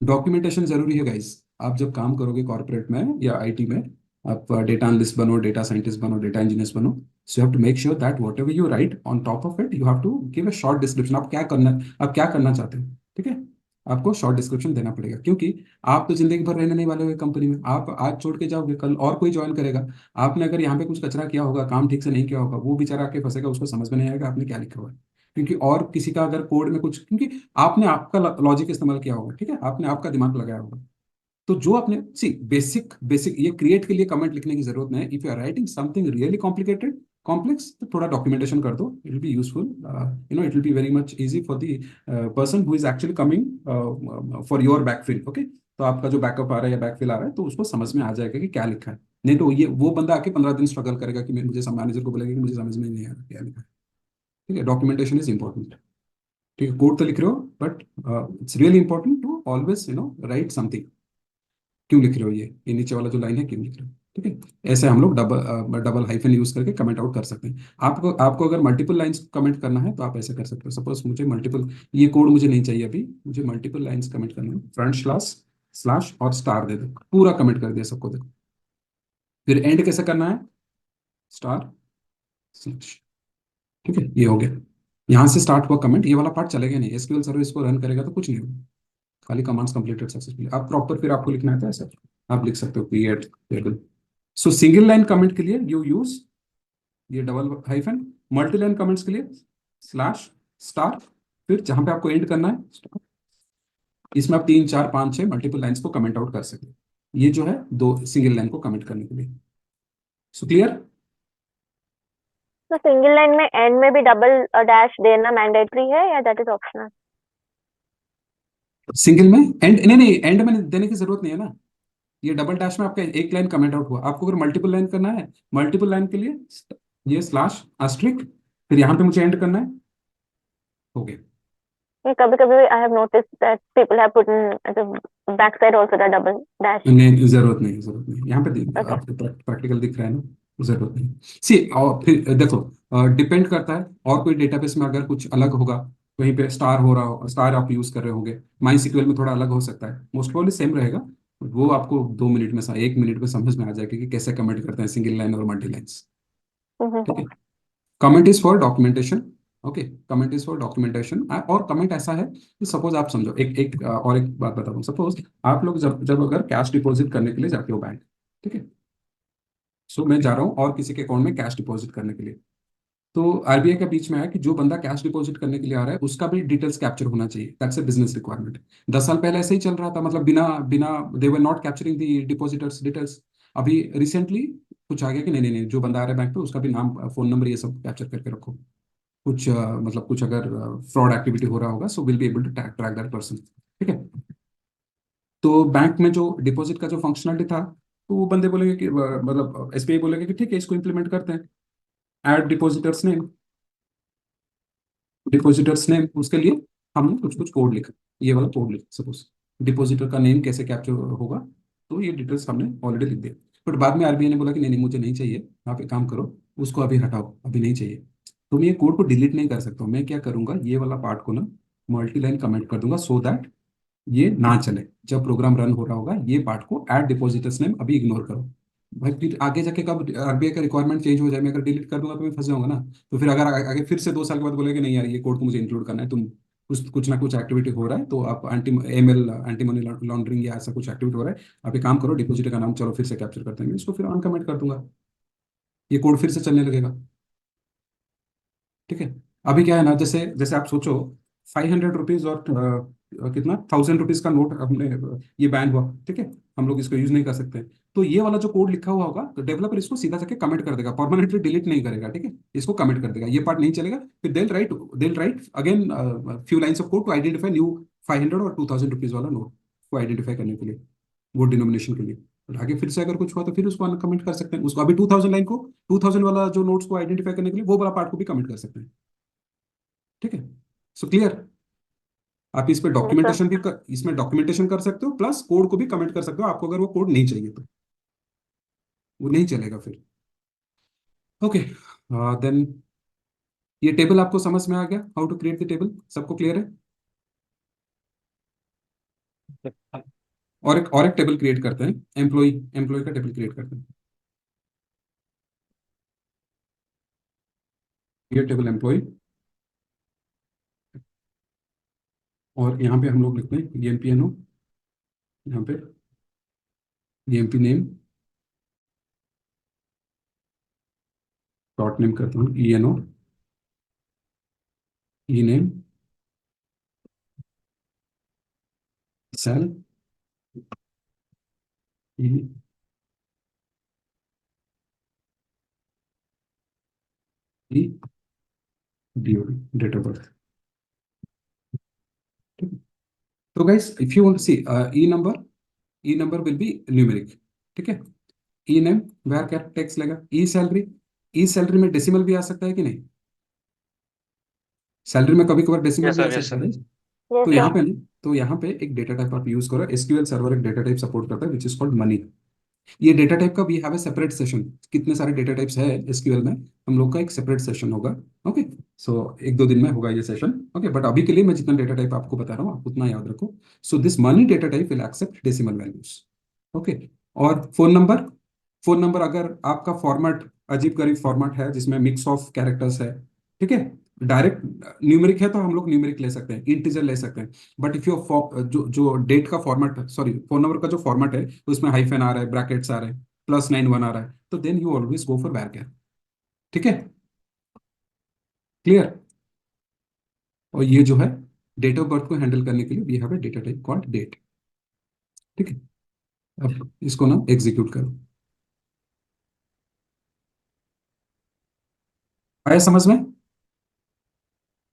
Documentation जरूरी है गाइस। आप जब काम करोगे कॉर्पोरेट में या आईटी में, आप डेटा एनालिस्ट बनो, डेटा साइंटिस्ट बनो, डेटा इंजीनियर्स बनो, so you have to make sure that whatever you write on top of it you have to give a short description. आप क्या करना चाहते हो, ठीक है। आपको शॉर्ट डिस्क्रिप्शन देना पड़ेगा, क्योंकि आप तो जिंदगी भर रहने नहीं वाले हो कंपनी में। आप आज छोड़ के जाओगे, कल और कोई ज्वाइन करेगा। आपने अगर यहाँ पे कुछ कचरा किया होगा, काम ठीक से नहीं किया होगा, वो बेचारा आके फंसेगा, उसको समझ में नहीं आएगा आपने क्या लिखा हुआ है। क्योंकि और किसी का अगर कोड में कुछ, क्योंकि आपने आपका लॉजिक इस्तेमाल किया होगा, ठीक है, आपने आपका दिमाग लगाया होगा। तो जो आपने सी बेसिक बेसिक ये क्रिएट के लिए कमेंट लिखने की जरूरत नहीं है। If you are writing something really complicated complex, तो थोड़ा डॉक्यूमेंटेशन कर दो, it will be useful. It will be very much easy for the person who is actually coming for your backfill. Okay, तो आपका जो बैकअप आ रहा है या बैकफिल आ रहा है, तो उसको समझ में आ जाएगा कि क्या लिखा है। नहीं तो ये वो बंदा आके 15 दिन स्ट्रगल करेगा कि मुझे मैनेजर को बोलेगा कि मुझे समझ में नहीं आ रहा क्या लिखा है। ठीक है, डॉक्यूमेंटेशन इज इंपॉर्टेंट। ठीक है, कोड तो लिख रहे हो, but it's really important to always write something. क्यों लिख रहे हो, ये नीचे वाला जो लाइन है क्यों लिख रहे हो। ठीक है, ऐसे हम लोग डबल डबल हाइफन यूज करके कमेंट आउट कर सकते हैं। आपको आपको अगर मल्टीपल लाइंस कमेंट करना है तो आप ऐसे कर सकते हो। सपोज मुझे मल्टीपल, ये कोड मुझे नहीं चाहिए अभी, मुझे मल्टीपल लाइंस कमेंट करना है, फ्रंट स्लैश स्लैश और स्टार दे दो, पूरा कमेंट कर दिया सबको, देखो। फिर एंड कैसे करना है, स्टार स्लैश। ठीक है, ये हो गया। यहाँ से स्टार्ट हुआ कमेंट, ये वाला पार्ट चलेगा नहीं। एसक्यूएल सर्विस को रन करेगा तो कुछ नहीं होगा, खाली कमांड्स कंप्लीटेड सक्सेसफुली। आप प्रॉपर फिर आपको लिखना है तो ऐसा आप लिख सकते हो, क्रिएट टेबल। सो सिंगल लाइन कमेंट के लिए यू यूज ये double hyphen, multi line comments के लिए स्लैश स्टार, फिर जहां पे आपको एंड करना है स्टार। इसमें आप 3 4 5 6 मल्टीपल लाइंस को कमेंट आउट कर सकते हैं। ये जो है दो सिंगल लाइन को कमेंट करने के लिए। So clear. तो सिंगल लाइन में एंड में भी डबल डैश देना मैंडेटरी है या दैट इज ऑप्शनल? सिंगल में एंड नहीं नहीं, एंड में देने की जरूरत नहीं है ना। ये डबल डैश में आपका एक लाइन कमेंट आउट हुआ, आपको अगर मल्टीपल लाइन करना है, मल्टीपल लाइन के लिए ये स्लैश एस्ट्रिक, फिर यहाँ पे मुझे एंड करना है, हो गया। कभी कभी I have noticed that people have put in back side also the double dash. नहीं, जरूरत नहीं, जरूरत नहीं, यहाँ पे ओके। आपको प्रैक्टिकल दिख रहा है ना, जरूरत नहीं। सी और फिर देखो, डिपेंड करता है, और कोई डेटाबेस में अगर कुछ अलग होगा, कहीं पे स्टार हो रहा हो, स्टार आप यूज कर रहे होंगे, माई सीक्वल में थोड़ा अलग हो सकता है, मोस्ट प्रोबेबली सेम रहेगा। वो आपको 2 मिनट में 1 मिनट में समझ में आ जाएगा कि कैसे कमेंट करते हैं सिंगल लाइन और मल्टी लाइन्स। ठीक है, comment is for documentation. Okay, comment is for documentation. और कमेंट ऐसा है कि सपोज आप समझो, और एक बात बताऊँ, सपोज आप लोग जब जब अगर कैश डिपॉजिट करने के लिए जाते हो बैंक, ठीक है, सो मैं जा रहा हूँ और किसी के अकाउंट में कैश डिपॉजिट करने के लिए, तो आरबीआई के बीच में है कि जो बंदा कैश डिपॉजिट करने के लिए आ रहा है उसका भी डिटेल्स कैप्चर होना चाहिए, दैट्स अ बिजनेस रिक्वायरमेंट। 10 साल पहले ऐसे ही चल रहा था, मतलब बिना बिना they were not capturing the depositors details. अभी रिसेंटली कुछ आ गया कि नहीं नहीं नहीं, जो बंदा आ रहा है बैंक पे उसका भी नाम, फोन नंबर, ये सब कैप्चर करके रखो। कुछ मतलब कुछ अगर फ्रॉड एक्टिविटी हो रहा होगा, so will be able to track that person. ठीक है, तो बैंक में जो डिपॉजिट का जो फंक्शनलिटी था, तो वो बंदे बोलेंगे कि मतलब एसबीआई बोलेगा कि ठीक है, इसको इम्प्लीमेंट करते हैं। Add depositors name, depositors name, उसके लिए हमने कुछ कुछ कोड लिखा, ये वाला कोड लिखा। सपोज डिपॉजिटर का नेम कैसे कैप्चर होगा, तो ये डिटेल्स हमने ऑलरेडी लिख दिया। बट बाद में आरबीआई ने बोला कि नहीं नहीं, मुझे नहीं चाहिए, आप एक काम करो, उसको अभी हटाओ, अभी नहीं चाहिए। तो मैं ये कोड को डिलीट नहीं कर सकता हूँ। मैं क्या करूंगा, ये वाला पार्ट को ना मल्टी लाइन कमेंट कर दूंगा, सो दैट ये ना चले। जब प्रोग्राम रन हो रहा होगा, ये पार्ट को ऐड डिपॉजिटर्स नेम अभी इग्नोर करो। भाई फिर आगे जाके कब आरबीआई का रिक्वायरमेंट चेंज हो जाए, मैं अगर डिलीट कर दूंगा तो मैं फंस जाऊंगा ना। तो फिर अगर आगे फिर से 2 साल के बाद बोलेगा नहीं यार, ये कोड को मुझे इंक्लूड करना है, तुम कुछ ना कुछ एक्टिविटी हो रहा है, तो आप एंटी मनी लॉन्ड्रिंग या ऐसा कुछ एक्टिविटी हो रहा है, आप एक काम करो, डिपॉजिटर का नाम चलो फिर से कैप्चर करते हैं, इसको फिर ऑन कमेंट कर दूंगा, ये कोड फिर से चलने लगेगा। ठीक है, अभी क्या है ना, जैसे जैसे आप सोचो, 500 रुपीज और कितना 1000 रुपीज का नोट हमने ये बैन हुआ, ठीक है, हम लोग इसको यूज नहीं कर सकते। तो ये वाला जो कोड लिखा हुआ होगा, तो डेवलपर इसको सीधा जाके कमेंट कर देगा, परमानेंटली डिलीट नहीं करेगा। ठीक है, इसको कमेंट कर देगा, ये पार्ट नहीं चलेगा। फिर they'll write again few lines of code to identify new 500 और 2000 रुपीज वाला नोट को आइडेंटिफाई करने के लिए, वो डिनोमिनेशन के लिए। और आगे फिर से अगर कुछ हुआ तो फिर उसको कमेंट कर सकते हैं, उसको अभी 2000 लाइन को, 2000 वाला जो नोट्स को आइडेंटिफाई करने के लिए वो वाला पार्ट को भी कमेंट कर सकते हैं। ठीक है, सो क्लियर। आप इस पे यस सर। इसमें डॉक्यूमेंटेशन कर सकते हो, प्लस कोड को भी कमेंट कर सकते हो, आपको अगर वो कोड नहीं चाहिए तो वो नहीं चलेगा फिर। ओके, देन ये टेबल आपको समझ में आ गया, how to create the table, सबको क्लियर है? और एक टेबल क्रिएट करते हैं, एम्प्लॉय एम्प्लॉय का टेबल क्रिएट करते हैं। ये टेबल एम्प्लॉय, और यहाँ पे हम लोग लिखते हैं EMPNO, यहाँ पे EMP नेम, डॉट नेम करता हूँ ENO, E name, sal, E E DOD, date of birth. तो guys if you want to see E number will be numeric, ठीक है। ई नेम वेर क्या टेक्स्ट लेगा, ई सैलरी में decimal भी आ सकता है कि नहीं? सैलरी में कभी कभार डेसिमल यस भी आ सर, यस सकता सर। है। यस तो यहाँ सर। पे तो यहाँ पे एक डेटा टाइप आप यूज करो, एसक्यूएल सर्वर एक डेटा टाइप सपोर्ट करता है विच इज कॉल्ड मनी। ये डेटा टाइप का we have a separate session, कितने सारे डेटा टाइप्स है एसक्यूएल में, हम लोग का एक सेपरेट सेशन होगा। ओके, सो एक दो दिन में होगा ये सेशन। ओके, बट अभी के लिए मैं जितना डेटा टाइप आपको बता रहा हूँ आप उतना याद रखो। So this money data type will accept decimal values. Okay, और फोन नंबर अगर आपका फॉर्मेट अजीब गरीब फॉर्मेट है जिसमें मिक्स ऑफ कैरेक्टर्स है, ठीक है, डायरेक्ट न्यूमेरिक है तो हम लोग न्यूमेरिक ले सकते हैं, इंटीजर ले सकते हैं। बट इफ योर जो जो डेट का फॉर्मेट, सॉरी फोन नंबर का जो फॉर्मेट है उसमें हाइफन आ रहा है, ब्रैकेट्स आ रहे हैं, +91 आ रहा है, तो then you always go for var. ठीक है, क्लियर? और ये जो है डेट ऑफ बर्थ को हैंडल करने के लिए we have a data type called date. ठीक है, अब इसको ना एग्जीक्यूट करो। आया समझ में?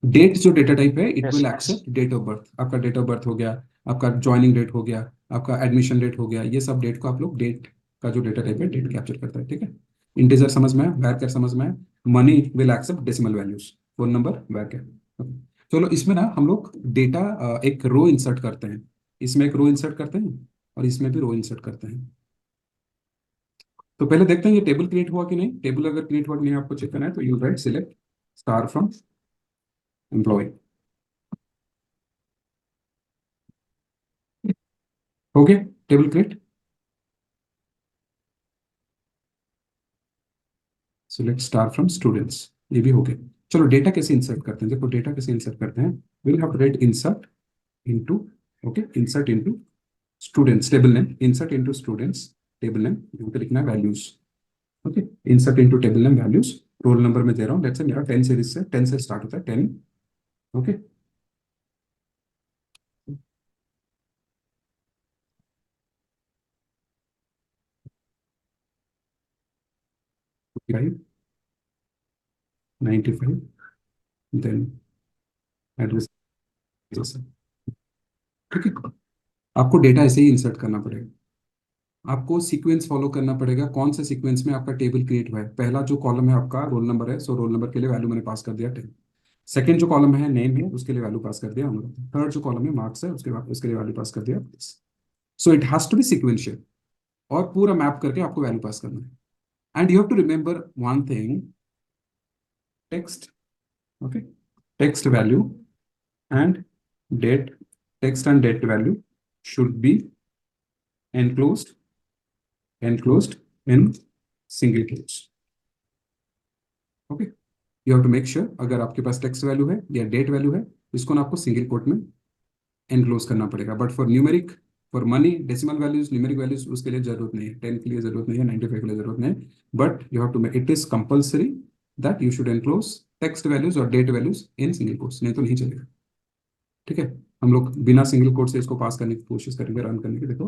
डेट जो डेटा टाइप है it yes will sir. Accept date of birth, आपका डेट ऑफ बर्थ हो गया, आपका ज्वाइनिंग डेट हो गया, आपका एडमिशन डेट हो गया, ये सब डेट को आप लोग डेट का जो डेटा टाइप है डेट कैप्चर करता है। ठीक है, इंटीजर समझ में है, वैर समझ में है, money will accept decimal values, phone number var. चलो इसमें ना हम लोग डेटा एक रो इंसर्ट करते हैं, इसमें एक रो इंसर्ट करते हैं और इसमें भी रो इंसर्ट करते हैं। तो पहले देखते हैं ये टेबल क्रिएट हुआ कि नहीं। टेबल अगर क्रिएट हुआ कि नहीं आपको चेक करना है तो you right select star from employ. हो गया table create, select star from students, ये भी हो गया। चलो डेटा कैसे इंसर्ट करते हैं, देखो डेटा कैसे इंसर्ट करते हैं। Will have to write insert into, okay, insert into students table name, insert into students table name, यहाँ पे लिखना है values. Okay, insert into table name values, roll number में दे रहा हूँ, लेट्स से मेरा 10 सीरीज से 10 से स्टार्ट होता है 10। Okay, five 95, then address. ठीक है, आपको डेटा ऐसे ही इंसर्ट करना पड़ेगा, आपको सीक्वेंस फॉलो करना पड़ेगा। कौन से सीक्वेंस में आपका टेबल क्रिएट हुआ है? पहला जो कॉलम है आपका रोल नंबर है, सो रोल नंबर के लिए वैल्यू मैंने पास कर दिया 10। सेकंड जो कॉलम है नेम है, उसके लिए वैल्यू पास कर दिया 100। थर्ड जो कॉलम है मार्क्स है, उसके बाद उसके लिए वैल्यू पास कर दिया 10। So it has to be sequential, और पूरा मैप करके आपको वैल्यू पास करना है। And you have to remember one thing, text, okay, text value and date, text and date value should be enclosed in single quotes. Okay, you have to make sure अगर आपके पास text value है या date value है, इसको ना आपको single quote में enclose करना पड़ेगा। But for numeric, for money decimal values, numeric values, उसके लिए जरूरत नहीं है, 10 के लिए जरूरत नहीं है, 95 के लिए जरूरत नहीं है। But you have to make it is compulsory that you should enclose text values और date values in single quotes, नहीं तो नहीं चलेगा। ठीक है, हम लोग बिना सिंगल कोट से इसको पास करने की कोशिश करेंगे, रन करने की। देखो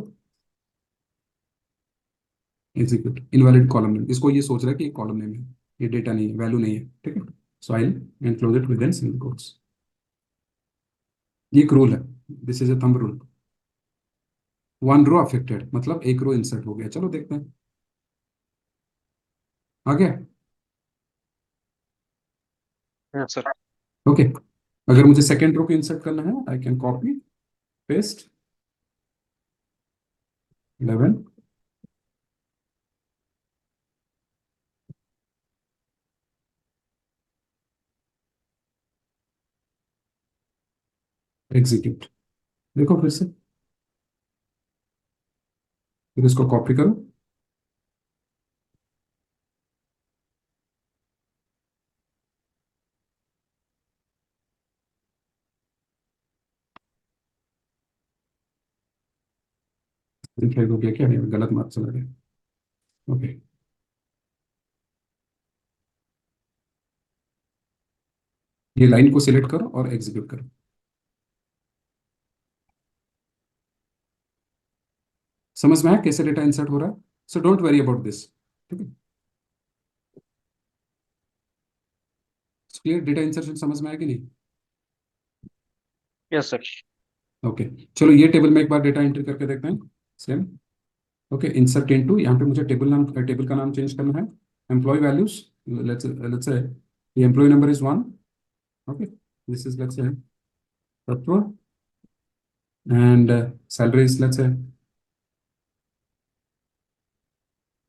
एग्जीक्यूट, इनवैलिड कॉलम नेम, इसको ये सोच रहा है कि ये कॉलम नेम है, ये डेटा नहीं है, वैल्यू नहीं है। ठीक है, so I enclose it within single quotes. ये एक रूल है, this is a thumb rule. One row affected मतलब एक रो इंसर्ट हो गया। चलो देखते हैं आ गया। Yes sir. ओके, अगर मुझे सेकेंड रो को इंसर्ट करना है, I can copy paste 11, execute. देखो फिर से, फिर इसको कॉपी करो, वेरीफाई हो गया क्या? नहीं, गलत मार्क चला गया। ओके, ये लाइन को सिलेक्ट करो और एग्जीक्यूट करो। समझ में आया कैसे डेटा इंसर्ट हो रहा है? So don't worry about this. ठीक है, क्लियर? डेटा इंसर्शन समझ में आया कि नहीं? Yes sir. ओके, चलो ये टेबल में एक बार डेटा एंट्री करके देखते हैं। सेम। ओके, इंसर्ट इनटू, यहाँ पे मुझे टेबल का नाम चेंज करना है। एम्प्लॉय वैल्यूज, लेट्स से ये employee number is 1। Okay, this is let's say Tatva, and salary is let's say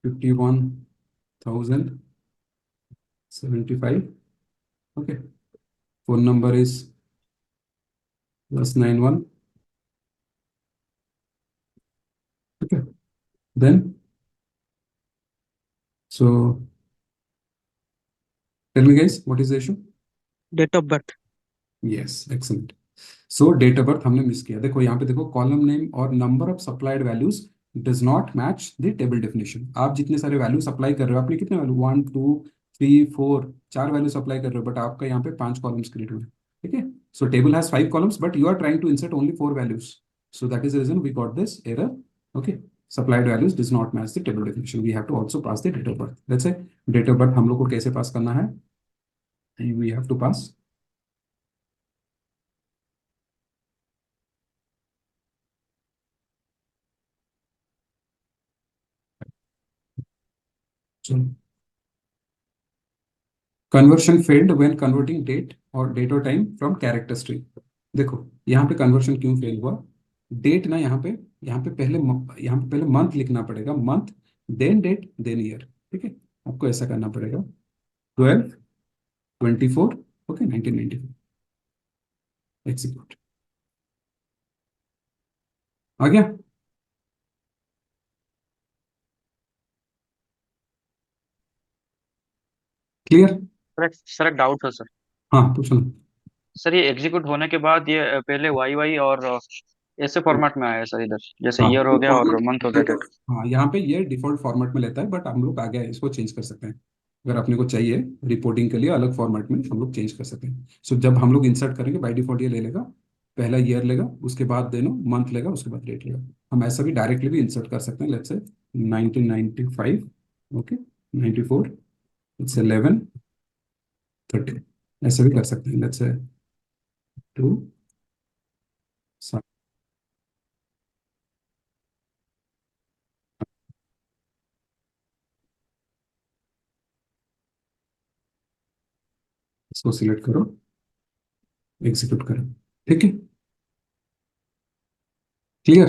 51,075। Okay, phone number is +91। Okay, then so tell me guys, what is the issue? Date of birth. Yes, excellent. So date of birth हमने miss किया। देखो यहाँ पे, देखो column name और number of supplied values does not match the table definition. आप जितने सारे वैल्यू सप्लाई कर रहे हो, आपने कितने वैल्यू, 1 2 3 4 4 वैल्यू सप्लाई कर रहे हो, बट आपका यहाँ पे 5 कॉलम्स क्रिएट हुए हैं। ठीक है, so table has 5 columns but you are trying to insert only 4 values, so that is the reason we got this error. Okay, supplied values does not match the table definition, we have to also pass the date of birth. Let's say date of birth हम लोग को कैसे pass करना है? We have to pass, conversion failed when converting date और date और time from character string. देखो यहाँ पे कन्वर्शन क्यों फेल हुआ? डेट ना, यहाँ पे पहले मंथ लिखना पड़ेगा, month then date then year. ठीक है, आपको ऐसा करना पड़ेगा, 12/24, ओके, 1994। एग्जीक्यूट। आ गया? क्लियर? सर एक डाउट है सर। हाँ, पूछो ना। सर ये एग्जीक्यूट होने के बाद ये पहले वाई वाई और ऐसे फॉर्मेट में आया है सर, इधर जैसे हाँ, ईयर हो ये गया और फॉर्मेट, मंथ हो गया डेट। हाँ यहाँ पे ये डिफॉल्ट फॉर्मेट में लेता है, बट हम लोग आगे इसको चेंज कर सकते हैं। अगर अपने को चाहिए रिपोर्टिंग के लिए अलग फॉर्मेट में, हम लोग चेंज कर सकते हैं। सो जब हम लोग इंसर्ट करेंगे, बाय डिफॉल्ट ये ले लेगा, पहला ईयर लेगा, उसके बाद देनो मंथ लेगा, उसके बाद डेट लेगा। हम ऐसा भी डायरेक्टली भी इंसर्ट कर सकते हैं। Let's say 1995, okay, 94, let's say 11/30, ऐसे भी कर सकते हैं। लेट्स से 2, इसको सिलेक्ट करो, एग्जीक्यूट करो। ठीक है, क्लियर?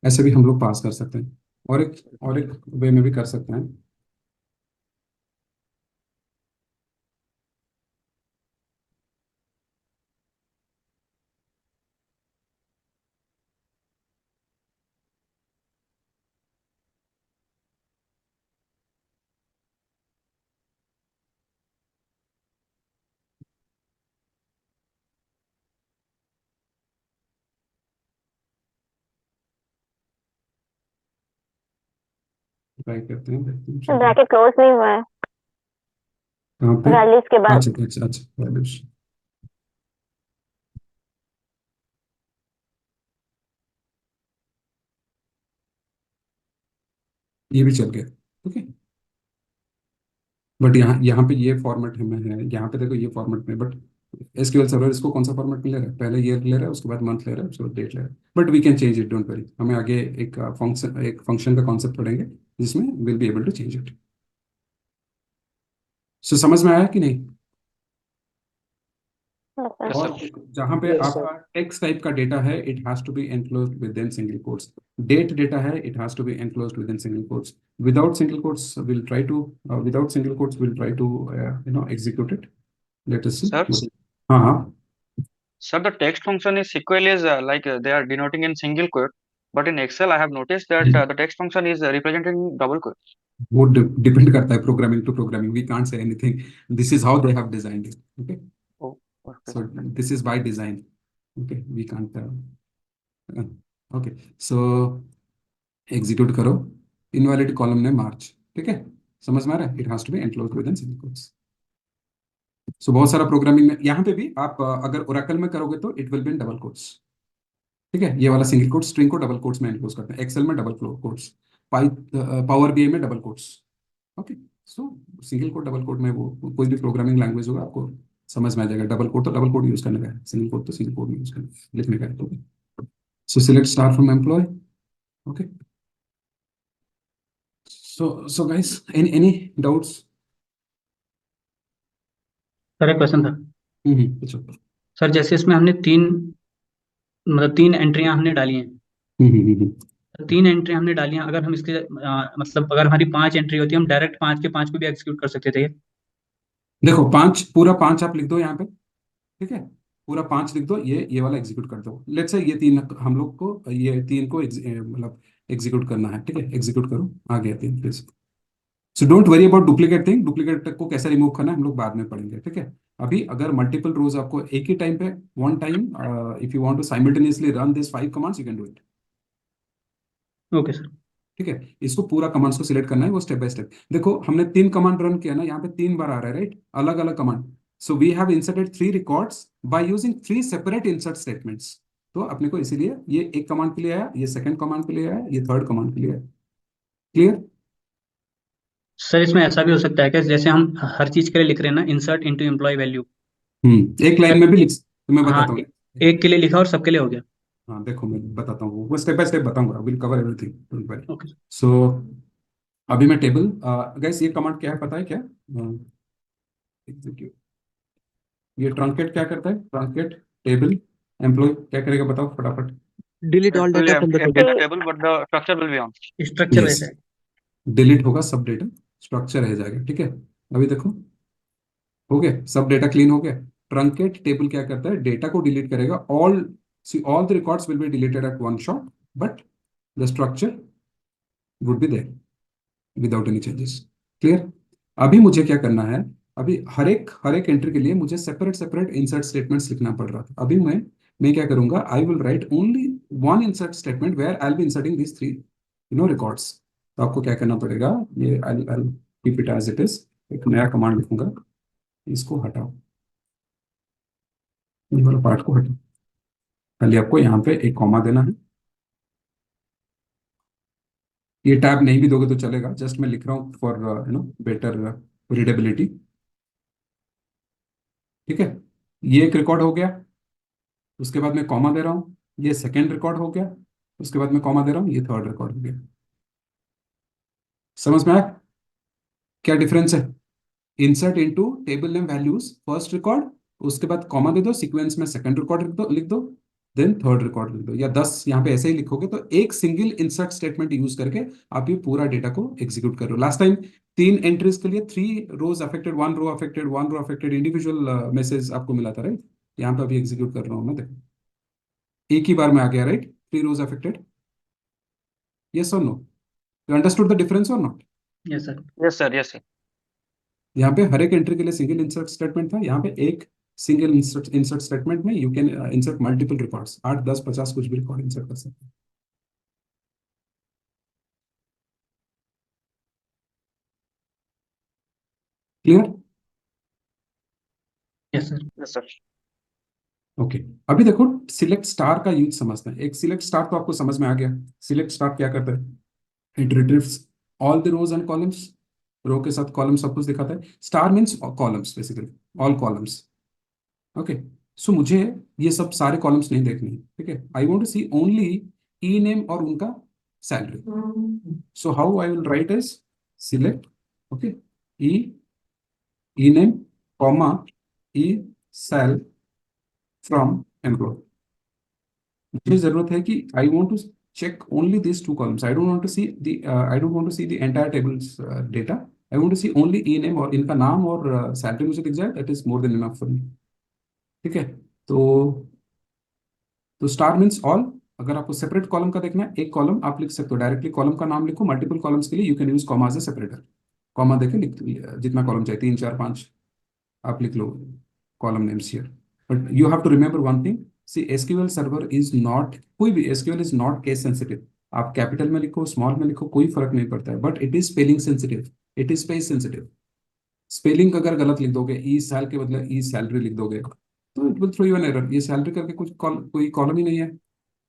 ऐसे भी हम लोग पास कर सकते हैं, और एक वे में भी कर सकते हैं। ट्राई करते हैं, देखते हैं, चलिए। ब्रैकेट क्लोज नहीं हुआ है कहाँ पे? वैल्यूज के बाद। अच्छा अच्छा अच्छा, values। ये भी चल गया। ओके, बट यहाँ यहाँ पे ये फॉर्मेट हमें है, यहाँ पे देखो ये फॉर्मेट में, बट एसक्यूएल सर्वर इसको कौन सा फॉर्मेट में ले रहा है? पहले ईयर ले रहा है, उसके बाद मंथ ले रहा है, उसके बाद डेट ले रहा है। But we can change it, don't worry. हमें आगे एक फंक्शन का कॉन्सेप्ट पढ़ेंगे जिसमें will be able to change it. So समझ में आया कि नहीं? Yes, और sir. जहाँ पे Yes, आपका टेक्स्ट टाइप का डेटा है, it has to be enclosed within single quotes. Date data है, it has to be enclosed within single quotes. Without single quotes will try to execute it. Let us see. Sir, हाँ हाँ. sir, the text function is SQL is they are denoting in single quote, but in Excel I have noticed that the text function is represented in double quote. वो depend करता है programming to programming. We can't say anything. This is how they have designed it. Okay. Oh, okay. So this is by design. Okay, we can't. Okay, so execute करो. Invalid column ने मार्च. ठीक है, समझ में आ रहा है. It has to be enclosed within single quotes. So बहुत सारा प्रोग्रामिंग में यहाँ पे भी आप अगर ओरेकल में करोगे तो it will be in double quotes. ठीक है, ये वाला सिंगल कोट स्ट्रिंग को डबल कोट्स में एनक्लोज करते हैं. एक्सेल में डबल कोट्स, पावर बीआई में double quotes. Okay. So single quote double quote में वो कोई भी प्रोग्रामिंग लैंग्वेज होगा आपको समझ में आ जाएगा. डबल कोट तो डबल कोट यूज करने का है, सिंगल कोट तो सिंगल कोट यूज करने लिखने का है. तो सो select star from employ. Okay. So guys, any doubts? Sir एक क्वेश्चन था पूछो. सर, जैसे इसमें हमने तीन एंट्रियां हमने डाली हैं. तीन एंट्री हमने डाली हैं, अगर हम इसके मतलब अगर हमारी 5 एंट्री होती है, हम डायरेक्ट 5 के 5 को भी एग्जीक्यूट कर सकते थे. देखो, पूरा 5 आप लिख दो यहाँ पे. ठीक है, पूरा 5 लिख दो. ये वाला एग्जीक्यूट कर दो. लेट्स से ये 3 हम लोग को, ये 3 को मतलब एग्जीक्यूट करना है. ठीक है, एग्जीक्यूट करो. आ गया 3 please. So don't worry about duplicate thing. Duplicate को कैसे रिमूव करना है हम लोग बाद में पढ़ेंगे. ठीक है, अभी अगर मल्टीपल रोज आपको एक ही टाइम पे one time, if you want to simultaneously run this 5 commands, you can do it. Okay sir. ठीक है, इसको पूरा कमांड्स को सिलेक्ट करना है, वो स्टेप बाय स्टेप. देखो, हमने 3 कमांड रन किया ना, यहाँ पे 3 बार आ रहा है, राइट, अलग अलग command. So we have inserted 3 records by using 3 separate insert statements. तो अपने को इसीलिए ये एक कमांड के लिए आया, ये सेकंड कमांड के लिए आया, ये थर्ड कमांड के लिए आया. क्लियर? सर इसमें ऐसा भी हो सकता है कि जैसे हम हर चीज के लिए लिख रहे हैं ना, इंसर्ट इनटू एम्प्लॉय वैल्यू, एक लाइन में भी लिख, तो मैं हाँ, बताता हूँ. एक के लिए लिखा और सबके लिए हो गया. हाँ देखो, मैं बताता हूँ, वो स्टेप बाय स्टेप बताऊंगा. Will cover everything, don't worry. Okay. So अभी मैं टेबल, गाइस ये कमांड क्या है पता है क्या? एग्जीक्यूट. ये ट्रंकेट क्या करता है? ट्रंकेट टेबल एम्प्लॉय क्या करेगा बताओ फटाफट. delete It all will data from the empty table. the table, but the structure will be on. Structure Yes. ऐसा है. डिलीट होगा सब डेटा, स्ट्रक्चर रह जाएगा. ठीक है, अभी देखो हो गया, सब डेटा क्लीन हो गया. ट्रंकेट टेबल क्या करता है? डेटा को डिलीट करेगा. All the records will be deleted at one shot, but the structure would be there without any changes. Clear? अभी मुझे क्या करना है, अभी हर एक एंट्री के लिए मुझे सेपरेट इंसर्ट स्टेटमेंट्स लिखना पड़ रहा था. अभी मैं क्या करूंगा, I will write only one insert statement where I will be inserting this 3 records. तो आपको क्या करना पड़ेगा, ये I keep it as it is. एक नया कमांड लिखूंगा, इसको हटाओ, ये वाला पार्ट को हटाओ. खाली आपको यहाँ पे एक कॉमा देना है. ये टैब नहीं भी दोगे तो चलेगा, जस्ट मैं लिख रहा हूँ फॉर बेटर रीडेबिलिटी. ठीक है, ये एक रिकॉर्ड हो गया, उसके बाद मैं कॉमा दे रहा हूँ. ये सेकेंड रिकॉर्ड हो गया, उसके बाद मैं कॉमा दे रहा हूँ. ये थर्ड रिकॉर्ड हो गया. समझ में आया क्या डिफरेंस है? Insert into table name values first record, उसके बाद कॉमा दे दो, सीक्वेंस में सेकंड रिकॉर्ड लिख दो, देन थर्ड रिकॉर्ड लिख दो, या 10 यहाँ पे ऐसे ही लिखोगे. तो एक सिंगल इंसर्ट स्टेटमेंट यूज करके आप ये पूरा डेटा को एग्जीक्यूट करो. लास्ट टाइम 3 एंट्रीज के लिए 3 rows affected, 1 row affected, 1 row affected, individual message आपको मिला था, राइट. यहाँ पे अभी एग्जीक्यूट कर रहा हूँ मैं, देखो एक ही बार में आ गया, राइट. 3 rows affected. यस और no? You understood the difference और not? Yes sir. Yes, sir. Yes, sir. यहाँ पे हर एक एंट्री के लिए सिंगल इंसर्ट स्टेटमेंट था. यहाँ पे एक सिंगल इंसर्ट स्टेटमेंट में you can insert multiple records. 8, 10, 50 कुछ भी रिकॉर्ड इंसर्ट कर सकते हैं. Clear? Yes sir. Yes, sir. Okay. अभी देखो, सिलेक्ट स्टार का यूज समझते हैं. एक सिलेक्ट स्टार तो आपको समझ में आ गया. सिलेक्ट स्टार क्या करता है? It retrieves all the rows and columns. Row के साथ कॉलम सब कुछ दिखाता है. Star means columns, basically all columns. Okay. So मुझे ये सब सारे कॉलम्स नहीं देखने. ठीक है, I want to see only E name और उनका salary. So how I will write is select, okay, E name comma E sal from employee. मुझे जरूरत है कि I want to check only these two columns. I don't want to see the entire tables data. I want to see only e name और इनका नाम और salary मुझे दिख जाए, that is more than enough for me. ठीक है। तो स्टार मीन्स ऑल। अगर आपको सेपरेट कॉलम का देखना है, एक कॉलम आप लिख सकते हो डायरेक्टली, कॉलम का नाम लिखो। मल्टीपल कॉलम्स के लिए you can use comma as a separator. Comma देके लिख, जितना कॉलम चाहिए 3 4 5 आप लिख लो column names here. But you have to remember one thing, see SQL server is not, कोई भी SQL is not case sensitive. आप कैपिटल में लिखो, स्मॉल में लिखो, कोई फर्क नहीं पड़ता है, but it is spelling sensitive, it is space sensitive. Spelling अगर गलत लिख दोगे, ई साल के बदले ई सैलरी लिख दोगे, तो it will throw you an error. ये सैलरी करके कोई कॉलम ही नहीं है।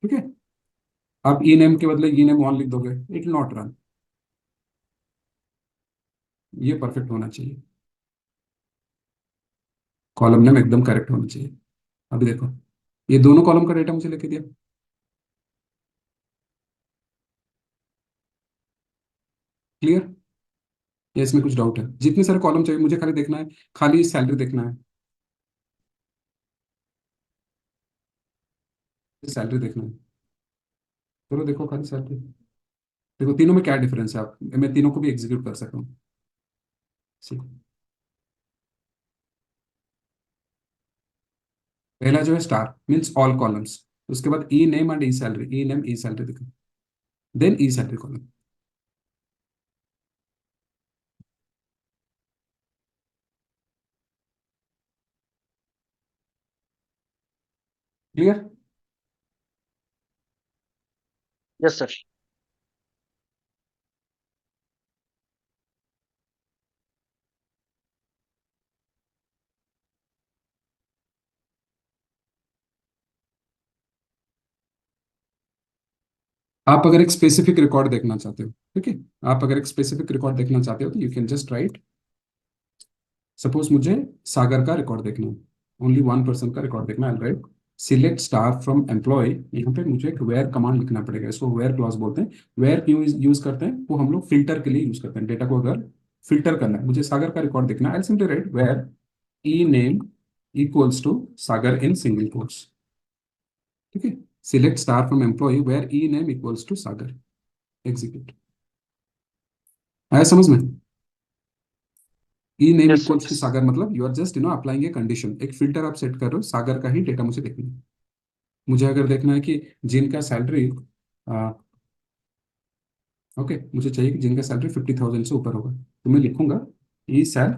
ठीक है। आप ई नेम के बदले ई नेम वन लिख दोगे, इट विल नॉट रन। ये परफेक्ट होना चाहिए, कॉलम नेम एकदम करेक्ट होना चाहिए। अभी देखो, ये दोनों कॉलम का डेटा मुझे लेके दिया, क्लियर? या इसमें कुछ डाउट है? जितने सारे कॉलम चाहिए मुझे खाली देखना है, खाली सैलरी देखना है, सैलरी देखना है। चलो देखो खाली सैलरी। देखो तीनों में क्या डिफरेंस है, आप, मैं तीनों को भी एग्जीक्यूट कर सकता हूँ। ठीक। पहला जो है स्टार मीन्स ऑल कॉलम्स, उसके बाद E name and E salary, E name E salary देखो, then E salary column. Clear? Yes, sir. आप अगर एक स्पेसिफिक रिकॉर्ड देखना चाहते हो, ठीक है, आप अगर एक स्पेसिफिक रिकॉर्ड देखना चाहते हो तो you can just right, suppose मुझे सागर का रिकॉर्ड देखना है, ओनली वन पर्सन का रिकॉर्ड देखना है, right select star from employ. यहाँ पे मुझे एक वेयर कमांड लिखना पड़ेगा, इसको वेयर क्लॉज बोलते हैं। वेयर क्यों यूज करते हैं? वो हम लोग फिल्टर के लिए यूज करते हैं। डेटा को अगर फिल्टर करना है, मुझे सागर का रिकॉर्ड देखना है, I simply write where E name equals to Sagar in single quotes. ठीक है, select star from employ where E name equals to Sagar, execute. आया समझ में? E name Yes, sir. Equals to Sagar मतलब you are just applying a condition, एक filter आप set कर रहे हो, सागर का ही डेटा मुझे देखना है। मुझे अगर देखना है कि जिनका सैलरी, ओके, मुझे चाहिए कि जिनका सैलरी 50,000 से ऊपर होगा, तो मैं लिखूंगा ई सैल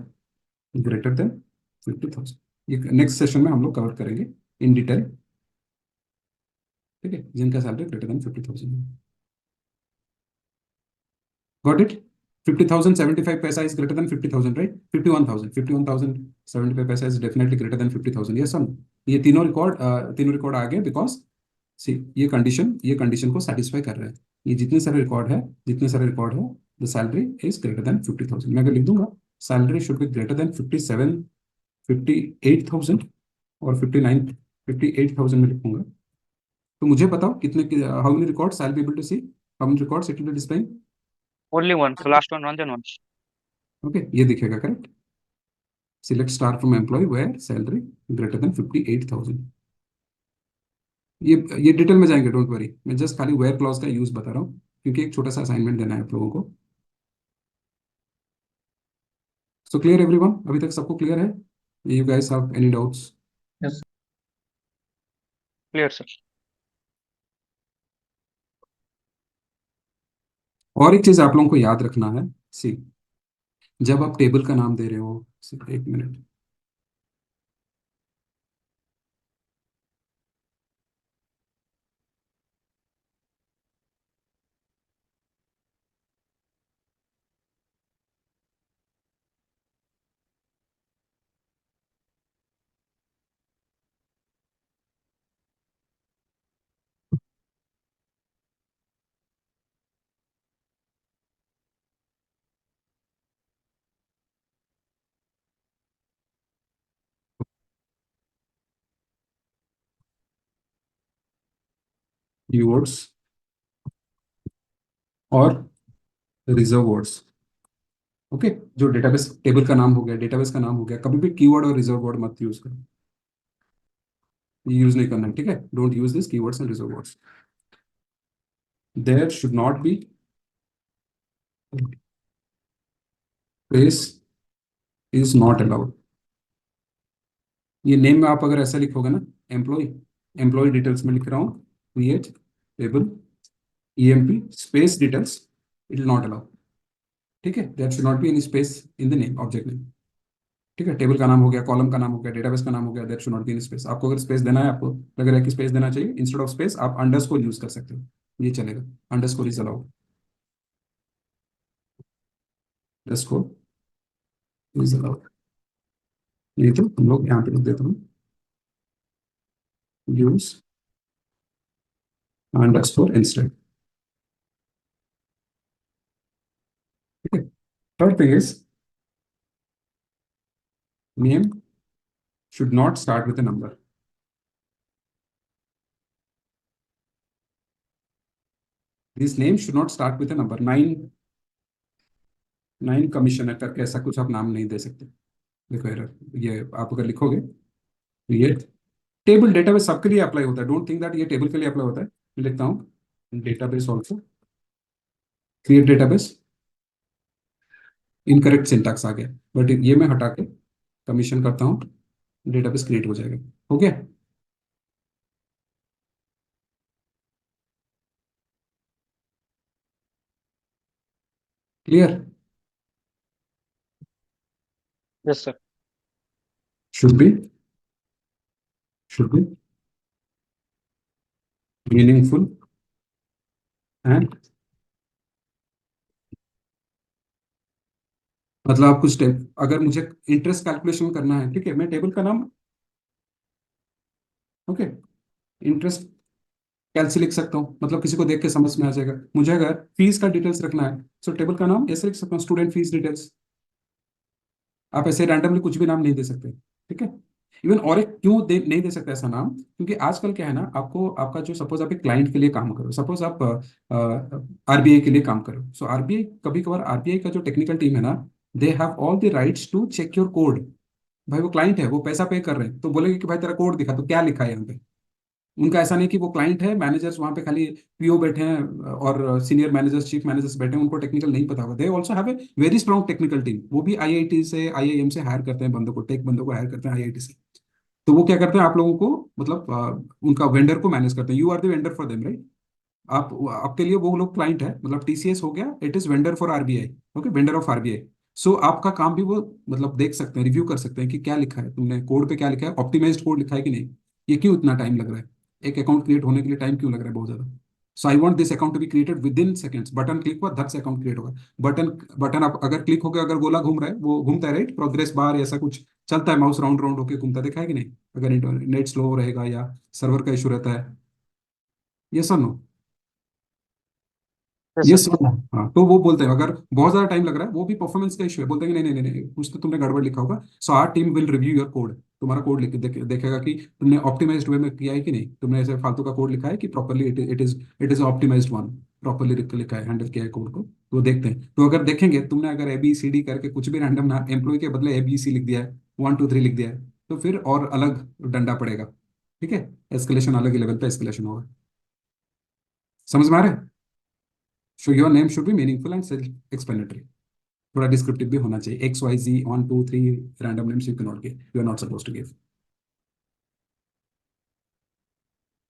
ग्रेटर देन 50,000। ये नेक्स्ट सेशन में हम लोग कवर करेंगे इन डिटेल। ठीक है, जिनका सैलरी ग्रेटर देन 50,000 है। Got it? 50,075 पैसा इज ग्रेटर देन 50,000, राइट? 51,075 पैसा is definitely greater than 50,000, yes sir. ये तीनों रिकॉर्ड आ गए बिकॉज सी ये कंडीशन को सेटिस्फाई कर रहे हैं। ये जितने सारे रिकॉर्ड है, the salary is greater than 50,000। मैं अगर लिख दूंगा salary should be greater than 58,000 और 58,000 में लिखूंगा, तो मुझे बताओ कितने, how many records I will be able to see, how many records it will be displaying. Only one. So last one runs and once. Okay, ये दिखेगा, correct? Select star from employ where salary greater than 58,000। ये detail में जाएंगे, don't worry, मैं just खाली where clause का use बता रहा हूँ क्योंकि एक छोटा सा असाइनमेंट देना है आप लोगों को। So clear everyone? अभी तक सबको क्लियर है? You guys have any doubts? Yes. Clear, sir. और एक चीज आप लोगों को याद रखना है, सी जब आप टेबल का नाम दे रहे हो, सिर्फ एक मिनट, कीवर्ड्स और रिजर्व वर्ड्स। ओके, जो डेटाबेस टेबल का नाम हो गया, डेटाबेस का नाम हो गया, कभी भी कीवर्ड और रिजर्व वर्ड मत यूज करो। ये यूज नहीं करना है, ठीक है। Don't use this keywords and reserve words. There should not be space is not allowed. ये नेम में आप अगर ऐसा लिखोगे ना, एम्प्लॉय डिटेल्स में लिख रहा हूँ create table EMP space details, it will not allow, ठीक है। There should not be any space in the name, object name, ठीक है। टेबल का नाम हो गया, कॉलम का नाम हो गया, डेटाबेस का नाम हो गया, there should not be any space. आपको अगर स्पेस देना है, आपको लग रहा है कि स्पेस देना चाहिए, इंस्टेड ऑफ स्पेस आप अंडरस्कोर यूज कर सकते हो, ये चलेगा। Underscore is allowed, underscore is allowed. नहीं तो हम लोग यहाँ पे लिख देता हूँ यूज अंडरस्कोर इंस्टेड, ठीक है। Third thing is name should not start with a number. This name should not start with a number. 9 commissioner करके ऐसा कुछ आप नाम नहीं दे सकते। देखो एरर, ये आप अगर लिखोगे तो ये टेबल डेटाबेस सबके लिए अप्लाई होता है, डोंट थिंक दैट ये टेबल के लिए अप्लाई होता है। मैं लिखता हूँ database also, create database, incorrect syntax आ गया, बट ये मैं हटा के कमीशन करता हूँ, डेटाबेस क्रिएट हो जाएगा। हो गया? Clear? Yes, sir. should be meaningful and मतलब आप कुछ अगर मुझे इंटरेस्ट कैलकुलेशन करना है, ठीक है, मैं टेबल का नाम ओके इंटरेस्ट कैलसी लिख सकता हूँ, मतलब किसी को देख के समझ में आ जाएगा। मुझे अगर फीस का डिटेल्स रखना है, सो टेबल का नाम ऐसे लिख सकता हूँ स्टूडेंट फीस डिटेल्स। आप ऐसे रैंडमली कुछ भी नाम नहीं दे सकते, ठीक है। इवन और एक क्यों नहीं दे सकते ऐसा नाम, क्योंकि आजकल क्या है ना, आपको आपका जो सपोज आप एक क्लाइंट के लिए काम करो, सपोज आप RBI के लिए काम करो, सो RBI कभी कभार RBI का जो टेक्निकल टीम है ना, they have all the rights to check your code. भाई वो क्लाइंट है, वो पैसा पे कर रहे हैं, तो बोलेंगे कि भाई तेरा कोड दिखा, तो क्या लिखा है यहाँ पे। उनका ऐसा नहीं कि वो क्लाइंट है, मैनेजर्स वहां पे खाली PO बैठे हैं और सीनियर मैनेजर्स चीफ मैनेजर्स बैठे हैं, उनको टेक्निकल नहीं पता होगा। They also have a very strong technical team, वो भी IIT से IIM से हायर करते हैं बंदों को, टेक बंदों को हायर करते हैं IIT से। तो वो क्या करते हैं, आप लोगों को मतलब उनका वेंडर को मैनेज करते हैं। You are the vendor for them, right. आप आपके लिए वो लोग क्लाइंट है, मतलब TCS हो गया, it is vendor for RBI, okay, vendor of RBI। सो आपका काम भी वो मतलब देख सकते हैं, रिव्यू कर सकते हैं कि क्या लिखा है तुमने कोड पे, क्या लिखा है, ऑप्टिमाइज्ड कोड लिखा है कि नहीं, ये क्यों इतना टाइम लग रहा है, एक अकाउंट क्रिएट होने के लिए टाइम क्यों लग रहा है बहुत ज्यादा। So I want this account to be created within seconds, button click हुआ धक से अकाउंट क्रिएट होगा। बटन बटन आप अगर क्लिक हो गया, अगर गोला घूम रहा है, वो घूमता है, राइट, प्रोग्रेस बार ऐसा कुछ चलता है, माउस राउंड राउंड होकर घूमता, देखा है कि नहीं, अगर नेट स्लो रहेगा या सर्वर का इशू रहता है। ये सब नो, Yes, ये sir. सब हाँ, तो वो बोलते हैं अगर बहुत ज्यादा टाइम लग रहा है, वो भी परफॉर्मेंस का इशू है, बोलते हैं कि नहीं नहीं नहीं नहीं, कुछ तो तुमने गड़बड़ लिखा होगा। So our team will review your code, तुम्हारा कोड लिख के देखेगा कि तुमने ऑप्टिमाइज्ड वे में किया है कि नहीं, तुमने ऐसे फालतू का कोड लिखा है कि properly it is optimized one, properly लिखा है, हैंडल किया है कोड को, तो वो देखते हैं। तो अगर देखेंगे तुमने अगर ABCD करके कुछ भी रैंडम ना एम्प्लॉय के बदले ABC लिख दिया है, 1 2 3 लिख दिया है, तो फिर और अलग डंडा पड़ेगा, ठीक है। एस्केलेशन अलग ही लेवल पे एस्केलेशन होगा। समझ में आ रहा है? So your name should be meaningful and self explanatory, थोड़ा डिस्क्रिप्टिव भी होना चाहिए। XYZ 1 2 3 random names you can not give, you are not suppose to give.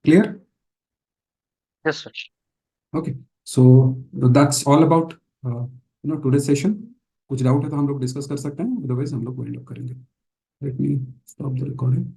Clear? Yes, sir. Okay, so that's all about today session. कुछ doubt है तो हम लोग discuss कर सकते हैं, अदरवाइज हम लोग वाइंड अप करेंगे। Let me stop the recording.